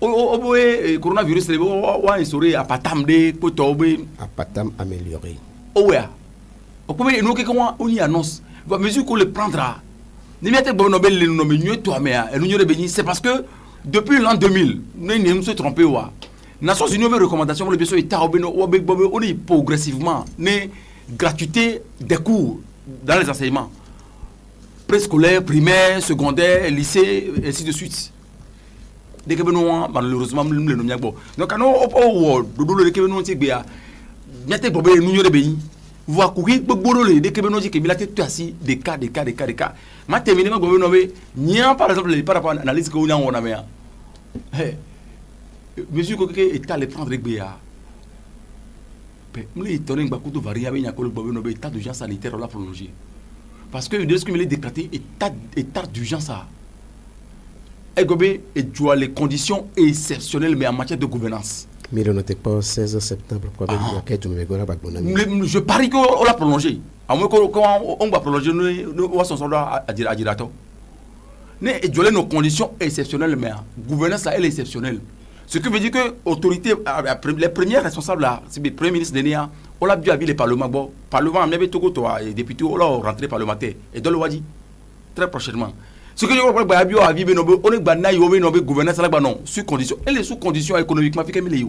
o coronavirus le wa instauré à patam de poto be à patam amélioré ouais o comme nous que on y annonce va mesure qu'on le prendra ni mette bon nobel le nommer mieux toi mais nous béni c'est parce que depuis l'an 2000 nous ne nous trompé wa Nations Unies ont recommandation pour le besoin état on est progressivement né gratuité des cours dans les enseignements préscolaire, primaire, secondaire, lycée, ainsi de suite. Dès que nous malheureusement nous le nommons bon. Donc quand on le que nous dit bien, bien te problème nous y béni. Voir courir beaucoup dès que nous dit que il a été assis des cas. Ma terminé ma gouvernement non par exemple par rapport à l'analyse que on a mais monsieur que état les prendre bien. Mais étonné que beaucoup de variables il y a que le gouvernement état d'urgence sanitaire là prolongé. Parce que dès qu'il est décrété état d'urgence ça. Et doit les conditions exceptionnelles mais en matière de gouvernance. Mais il n'était pas 16 septembre je parie qu'on l'a prolongé. À moins qu'on va prolonger nous va son soldat à Dirato. Mais il doit nos conditions exceptionnelles mais gouvernance là elle est exceptionnelle. Ce qui veut dire que l'autorité, les premiers responsables là, c'est le premier ministre de on l'a dû avis les parlements. Bon, parlement, on avait tout les députés, on l'a rentré parlementaire. Et dans le Wadi, très prochainement. Ce que je veux dire, on est banaï, on est gouvernance là, non, sous condition. Et les sous conditions économiquement, fait qu'il y a.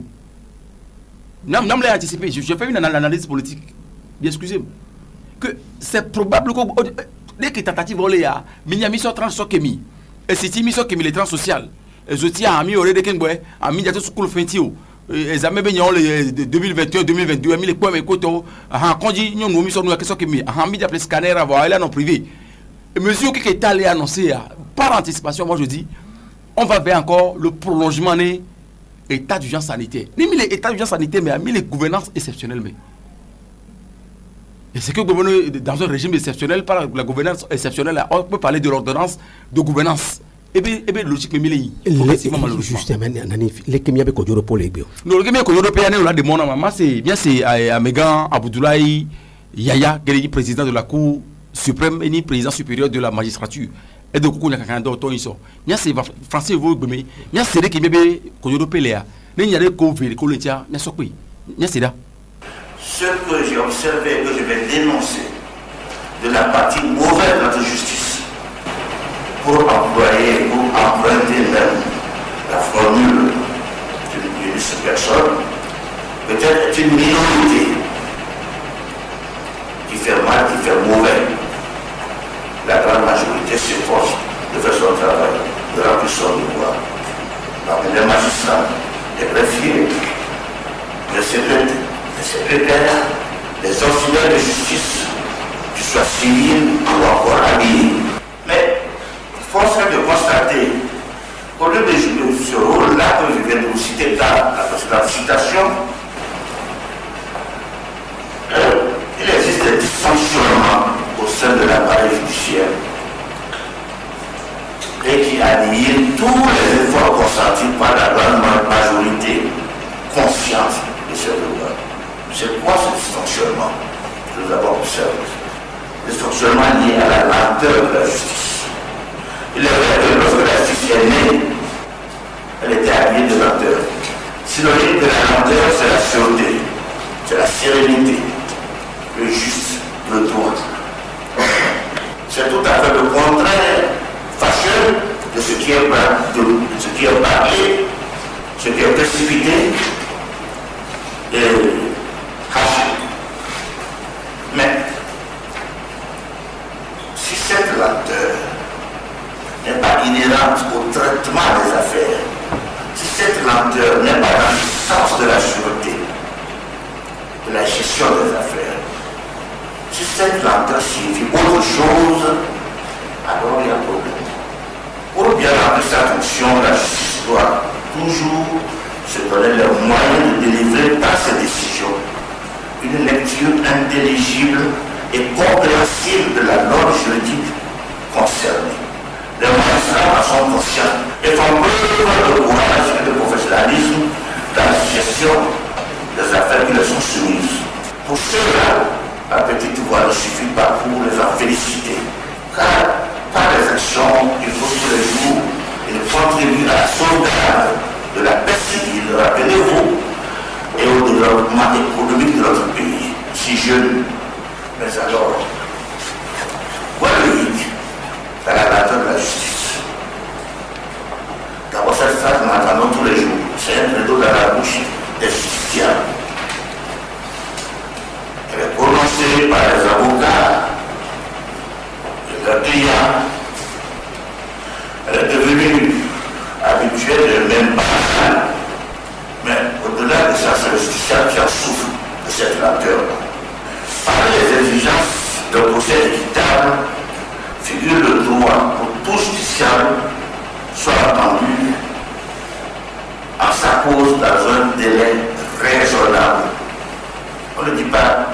Nous l'avons anticipé. Je fais une analyse politique. Bien excusez-moi. Que c'est probable que dès que tentative volée, il y a mis sur trans Kemi. Et c'est mis sur Kemi les trans sociales. Je tiens à mis au Redekengwe, à mis à tout school fentio. Examen bénion le 2021 2022 mis les points mais koto a conduit nous mis sur nous question que mis a mis d'après scanner avoir là non privé. Et mesure qui est allé annoncer par anticipation moi je dis on va vers encore le prolongement de état d'urgence sanitaire. Ni mis l'état d'urgence sanitaire mais a mis les gouvernances exceptionnelles mais et c'est que dans un régime exceptionnel par la gouvernance exceptionnelle on peut parler de l'ordonnance de gouvernance. Et bien logique mais milé justement les Kenya be ko joro pour les bio non le Kenya ko joro pe là de mon maman c'est bien c'est Amegan Abdoulaye Yaya qui est président de la Cour suprême et ni président supérieur de la magistrature et de ko nya kan do to iso nya c'est français vous gbeme nya c'est que bébé ko joro pe là ni nya de ko vérifier ko le tia nya sokwe nya c'est là ce que j'ai observé que je vais dénoncer de la partie mauvaise de notre justice pour emprunter même la formule d'une seule personne, peut-être une minorité qui fait mal, qui fait mauvais. secrétaires, les auxiliaires de justice, qu'ils soient civils ou encore habillés. Mais force est de constater qu'au lieu de jouer ce rôle-là que je viens de vous citer dans la précédente citation, il existe des dysfonctionnements au sein de l'appareil judiciaire et qui annihilent tous les efforts consentis par la grande majorité consciente de ce devoir. C'est quoi ce dysfonctionnement que nous avons observé? Le dysfonctionnement lié à la lenteur de la justice. Il est vrai que lorsque la justice est née, elle était habillée de lenteur. Synonyme de la lenteur, c'est la sûreté, c'est la sérénité, le juste, le droit. C'est tout à fait le contraire fâcheux de ce qui est parlé, ce qui est précipité et caché. Mais si cette lenteur n'est pas inhérente au traitement des affaires, si cette lenteur n'est pas dans le sens de la sûreté, de la gestion des affaires, si cette lenteur signifie autre chose, alors il y a problème. Pour bien remplir sa fonction, la justice doit toujours se donner les moyens de délivrer par ses décisions une lecture intelligible et compréhensible de la norme juridique concernée. Les magistrats en sont conscients et font preuve de courage et de professionnalisme dans la gestion des affaires qui leur sont soumises. Pour cela, la petite voix ne suffit pas pour les en féliciter, car par les actions, il faut tous les jours contribuer à la sauvegarde de la paix civile, rappelez-vous, et au développement économique de notre pays, si jeune. Mais alors, quoi le hic dans la lenteur de la justice? D'abord, cette phrase, nous l'entendons tous les jours. C'est un plaidoyer dans la bouche des justiciables. Elle est prononcée par les avocats et leurs clients. Elle est devenue habituelle de même pas. Mais au-delà de ça, c'est le justiciable qui en souffre de cette lenteur. Parmi les exigences d'un procès équitable, figure le droit pour tout justiciable soit entendu en sa cause dans un délai raisonnable. On ne dit pas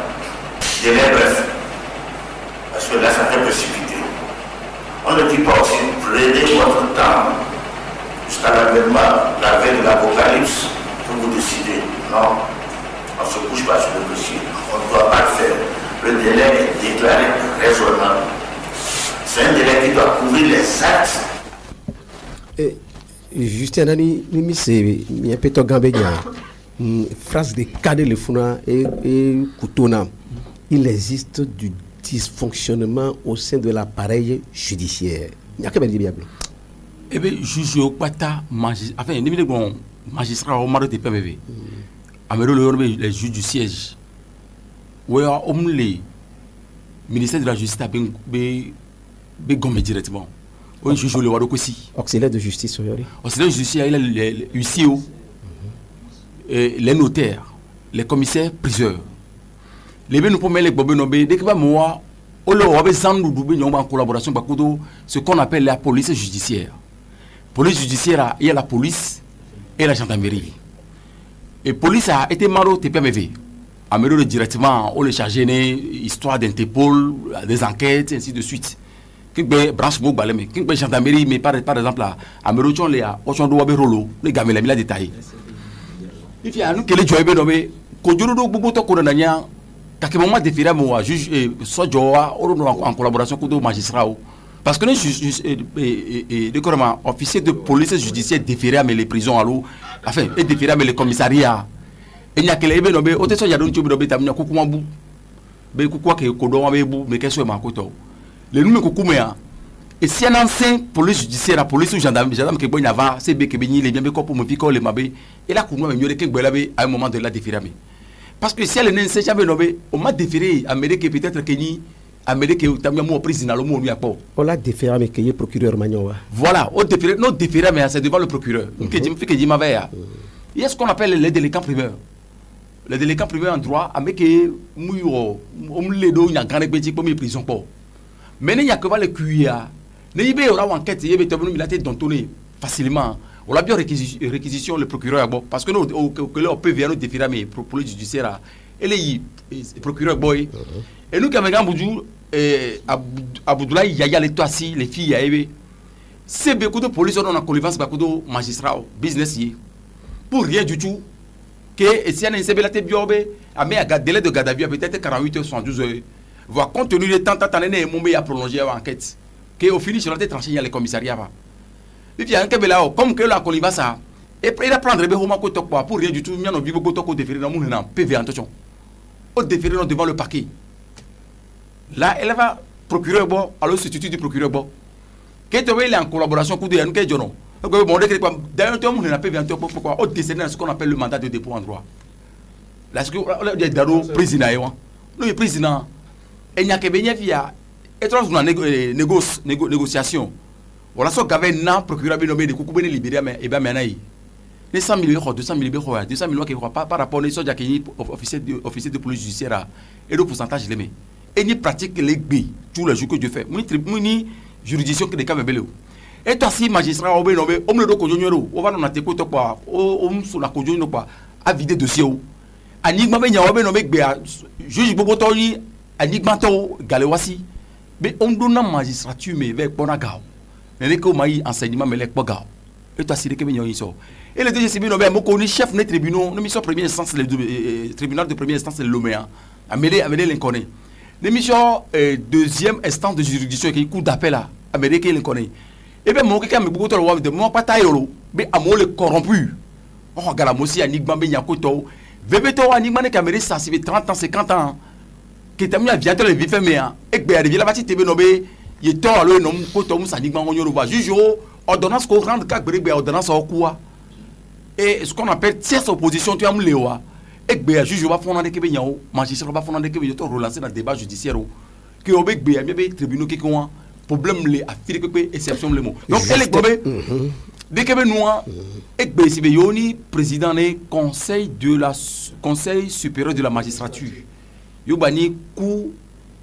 délai bref, parce que là ça fait précipiter. On ne dit pas aussi prenez votre temps jusqu'à l'avènement, la veille de l'Apocalypse, pour vous décider. Non, on ne se couche pas sur le dossier. On ne doit pas le faire. Le délai est déclaré raisonnable. C'est un délai qui doit couvrir les actes. Justin Nani, il y a peut-être phrase de cadre le funa et Koutona. Il existe du dysfonctionnement au sein de l'appareil judiciaire. Il y a que bien. Eh bien, juge au pata magistrat. Enfin, il y a des magistrats au mari de PMV. Les juges du siège. Oui, le ministère de la Justice a bien gommé directement. Oui, juge le Wado aussi. Auxiliaire de justice, aujourd'hui. Auxiliaire de justice, il y a les UCO, les notaires, les commissaires, priseurs. Les ben nous pouvons mettre les bobes nommés. Dès que moi, on leur a besoin de en collaboration avec ce qu'on appelle la police judiciaire. Police judiciaire, il y a la police et la gendarmerie. Et la police a été marre de TPMV. Amélioré directement, on les chargé histoire d'Interpol, des enquêtes, et ainsi de suite. Qui branche mot balé, qui gendarmerie, mais par exemple là, Amélioré les a, on doit avoir rôle, les gars, mais la détaillé. Il y a nous qui les joueurs nommés, qu'on dirait que beaucoup de coronania, qu'à moment déféré moi juge soit Joa, en collaboration avec les magistrats. Parce que les officiers de police judiciaire déférés à les prisons à l'eau, enfin, et déférés à les commissariats. Il n'y a que les nommés, autant il y a d'autres choses qui ont coucou mais quoi que Kodon avait bou, mais qu'est-ce que ma koto. Les noms coucou mais et si un ancien police judiciaire, la police ou gendarme qui est avant, c'est bien que les bien pour me piquer les mabé, et là qu'on a mieux que à un moment de la déféré. Parce que si elle ne s'est jamais nommée, on m'a déféré à Amérique peut-être Kenya. Amérique où tamia mo président le mot pas. On l'a déféré mais qu'il y procureur Magnowa. Voilà, on déféré non déféré mais c'est devant le procureur. Que dit ma veille. Il y a ce qu'on appelle les délinquants primeurs. les délinquants privés en droit avec mouyo les deux il y a grand petit pour mes prisons pas mais il y a que pas les cuillères n'y be aura enquête il y a tenu militaire donné facilement on l'a bien réquisition le procureur parce que nous on peut venir nous défier mais pour le judiciaire et les procureur boy et nous quand même Boudou Abdoulaye Yaya les toi si les filles y c'est beaucoup de police on a connivence beaucoup de magistrats business pour rien du tout que si on a une la biobe a mis un délai de garde à vue peut-être 48 heures 72 heures voire compte tenu de temps et mon à prolonger l'enquête que au finish on a tranché il y a les commissariats et puis un là comme que la connivence ça et il a prendre be homa ko to pour rien du tout mi on bi beaucoup to ko déférer dans mon na PV attention au déférer devant le parquet là elle va procureur bon alors substitut du procureur bon que tu veux il est en collaboration avec nous que jono bon décret quoi d'ailleurs tout le monde n'a PV attention pourquoi au décerner ce qu'on appelle le mandat de dépôt en droit là ce que il daro président le président et nya ke benya via et trois na négociation voilà ce qu'avait na procureur be nommé de kuku bene libéré mais et ben maintenant les 100 millions 200 millions 200 millions qui pas par rapport aux soldats qui officier de police judiciaire et le pourcentage les met et ni pratique les gbe tous les jours que Dieu fait ni juridiction que des cas belé et toi si magistrat on be nommé on le do ko jonyo on va na te ko to quoi on sur la ko jonyo quoi à vider dossier anigma be nya on be nommé gbe juge bobo to ni anigma to galewasi mais on donne magistrature mais avec bonagao mais que mai enseignement mais avec bogao et toi si que be nya so et le DG Sibi Nobel Mokoni chef des tribunaux nous mission première instance le tribunal de première instance le Lomé Amédée l'inconnu l'émission deuxième instance de juridiction qui coup d'appel là Amédée qui l'inconnu et bien mon quelqu'un me beaucoup de loi de mon patayolo mais à moi le corrompu on regarde moi aussi Anigma be nyakoto vebeto Anigma ne Amédée ça c'est 30 ans 50 ans qui t'a mis à viateur le vif mais et be arrivé là bati tebe nobé il to alors non ko to musa Anigma on yoro ba juge ordonnance ko rendre ka gbere ordonnance au quoi et ce qu'on appelle tierce opposition tu as mléwa et que juge va fondre que benyao magistrat va fondre que benyao to relancer dans débat judiciaire que obek be ambe tribunal qui ko problème les affirmer que exception le mot donc elle est gobé dès que nous et que si yoni président du conseil supérieur de la magistrature yo bani cour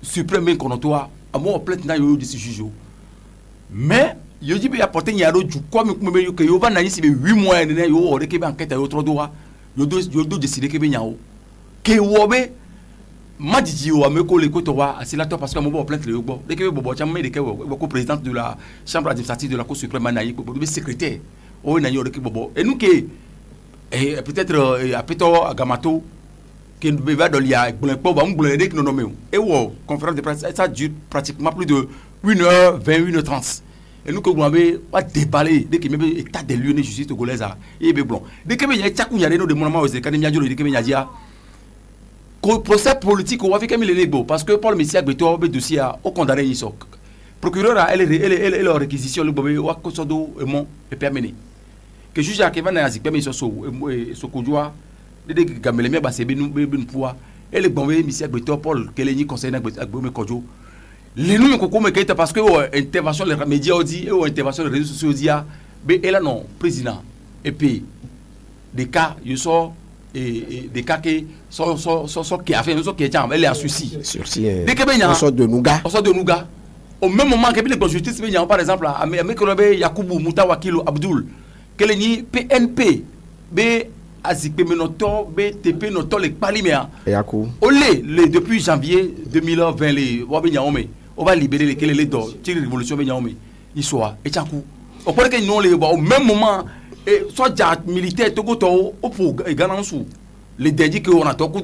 suprême konotoa amo plainte na yo de ce juge mais yo dit be apporter nyaro du comme que yo va na si 8 mois ne yo ore ke be enquête yo trop doa yo do décider que be nyao ke wo be madiji o ameko le ko to wa asilateur parce que mo bo plainte le yo bo de ke bo cham me de ke ko président de la chambre administrative de la cour suprême na yi ko be secrétaire o na yo de ke bo et nous que et peut-être apeto agamato que be va do lia gbo ba ngbo le de que no nommé et wo conférence de presse ça dure pratiquement plus de 1h20 1h30 et nous que vous avez pas déballé dès que même état des lieux de justice togolaise et be blanc dès que il y a tchakou y a no de mon moment aux États-Unis dès que il y a dia procès politique on va faire comme les lego parce que Paul Messia Beto be dossier au condamné iso procureur elle réquisition le bobé wa ko sodo et mon et permené que juge a Kevin Nazik permis so kojua dès que gamele me ba se be nu pouvoir et le bobé Messia Beto Paul keleni conseil na Agbo Kojo les nous comme que parce que intervention les médias dit et intervention les réseaux sociaux dit mais elle a non président et puis des cas ils sont et des cas qui sont qui a fait nous qui est elle est en sursis dès que ben on sort de Nouga au même moment que la justice ben par exemple à Mekobe Yakubu Mutawakilo Abdul que ni PNP be Azikpe Menoto BTP noto les palimea olé depuis janvier 2020 les wabinyame on va libérer les dos tire révolution benyame histoire et tchakou au point que nous les au même moment et soit militaire togo to au pour ganansu les dédits que on a togo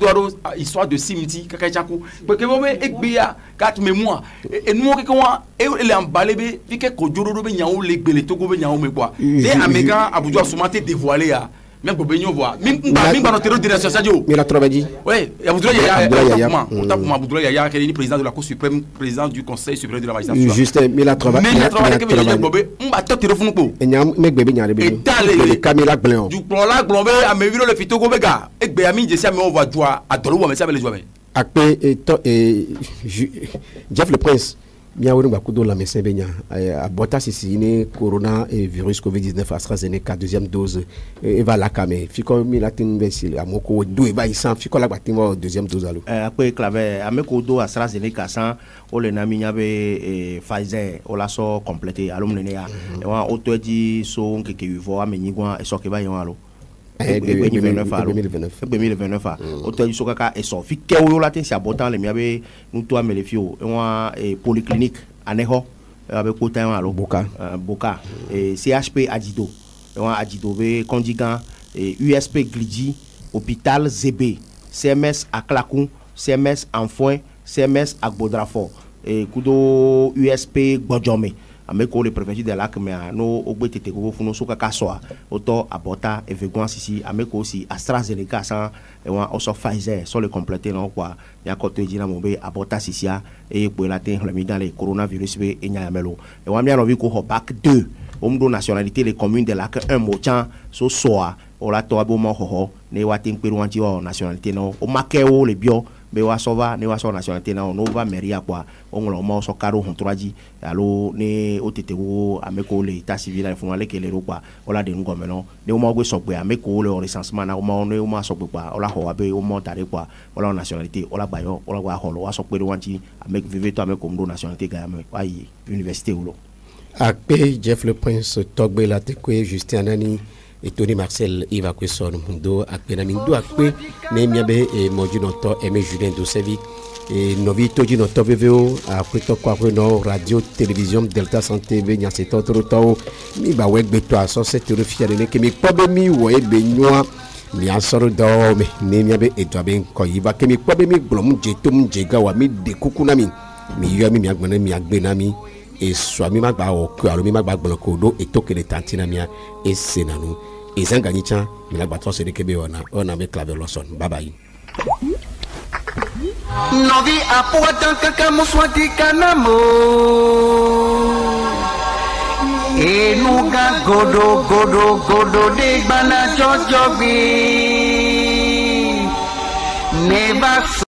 histoire de cimetière kaka tchakou parce que bon ekbia 4 mémoire et nous que quoi et les emballé fi que kodoro benyao les gbele togo benyao quoi les américains Abuja Soumate dévoilé à même pour venir voir même dans notre direction Sadio mais la travail ouais Abdoulaye Yaya qui est président de la Cour suprême président du Conseil supérieur de la magistrature juste mais la travail on va tout téléphone pour et mec bébé nya le Camila Blanc du plan là globé à me viro le fito go bega et be ami je sais mais on va droit à dolo mais ça les jouer après et Jeff le Prince mia wori ba kudo la médecin benya a bota sisi ni corona et virus covid-19 AstraZeneca deuxième dose et va la kame fiko mi la tin besil amoko do e ba isan fiko la batimo deuxième dose alo après clave ameko do AstraZeneca sans o le na mi nyabe Pfizer o la so complété alo mne ya e wa o to di so nkeke vivo amenyi gwa e so ke ba yon alo 2029 auto sokaka eso fi kewo la tin si abotan le miabe nuto amele fio wa polyclinique aneho avec kota alo boka CHP Adido wa Adido be condigant USP Glidi hôpital ZB CMS Aklakun CMS Enfouin CMS Agbodrafort kudo USP Gbojome ameko le préfet de la kemia no ogbetete ko funo soka kasoa auto abota eveguan sisi ameko aussi AstraZeneca sans et wa also Pfizer sur le compléter non quoi ya ko to dina mo be abota sisia e po la tin le mi dans le coronavirus be enya yamelo e wa mi no vi ko bac 2 omdo nationalité les communes de la un mochan so soa o la to abo mo ho ne wa tin peru anti o nationalité no o makeo le bio be wa sova ne wa so nationalité na no va meria kwa onlo mo so karo hontroaji alo ne otetewo ameko le état civil fun ale kele ro kwa ola de ngome no ne o mo gbe so pe ameko le recensement na o mo ne o ma so pe kwa ola ho abe o mo tare kwa ola nationalité ola gbayo ola gba ho lo wa so pe ro wanti ameko vive to ameko ndo nationalité ga me wa yi université ulo akpe Jeff le Prince togbe la tekwe Justin Anani et Tony Marcel Iva Kwesson Mundo akpe na mindo akpe ne miabe e moji noto Aimé Julien Dosevic et novi toji noto VVO akpe to kwa no radio télévision Delta Santé be nya seto to mi ba wegbe to aso se terrifier ne ke mi pobe mi wo e be nwa mi asoro do me ne miabe e do ben ko yiva ke mi pobe mi glom je tom je ga wa mi de kuku na mi yo mi agbona mi agbe na mi et soit mi magba o ko alo mi magba gbon ko do et to ke de tantina mia et senanu et zanganicha mi la batro se de kebe ona me clave loson bye bye novi apuata kaka muswati kanamo enuga godo de bana jojobi never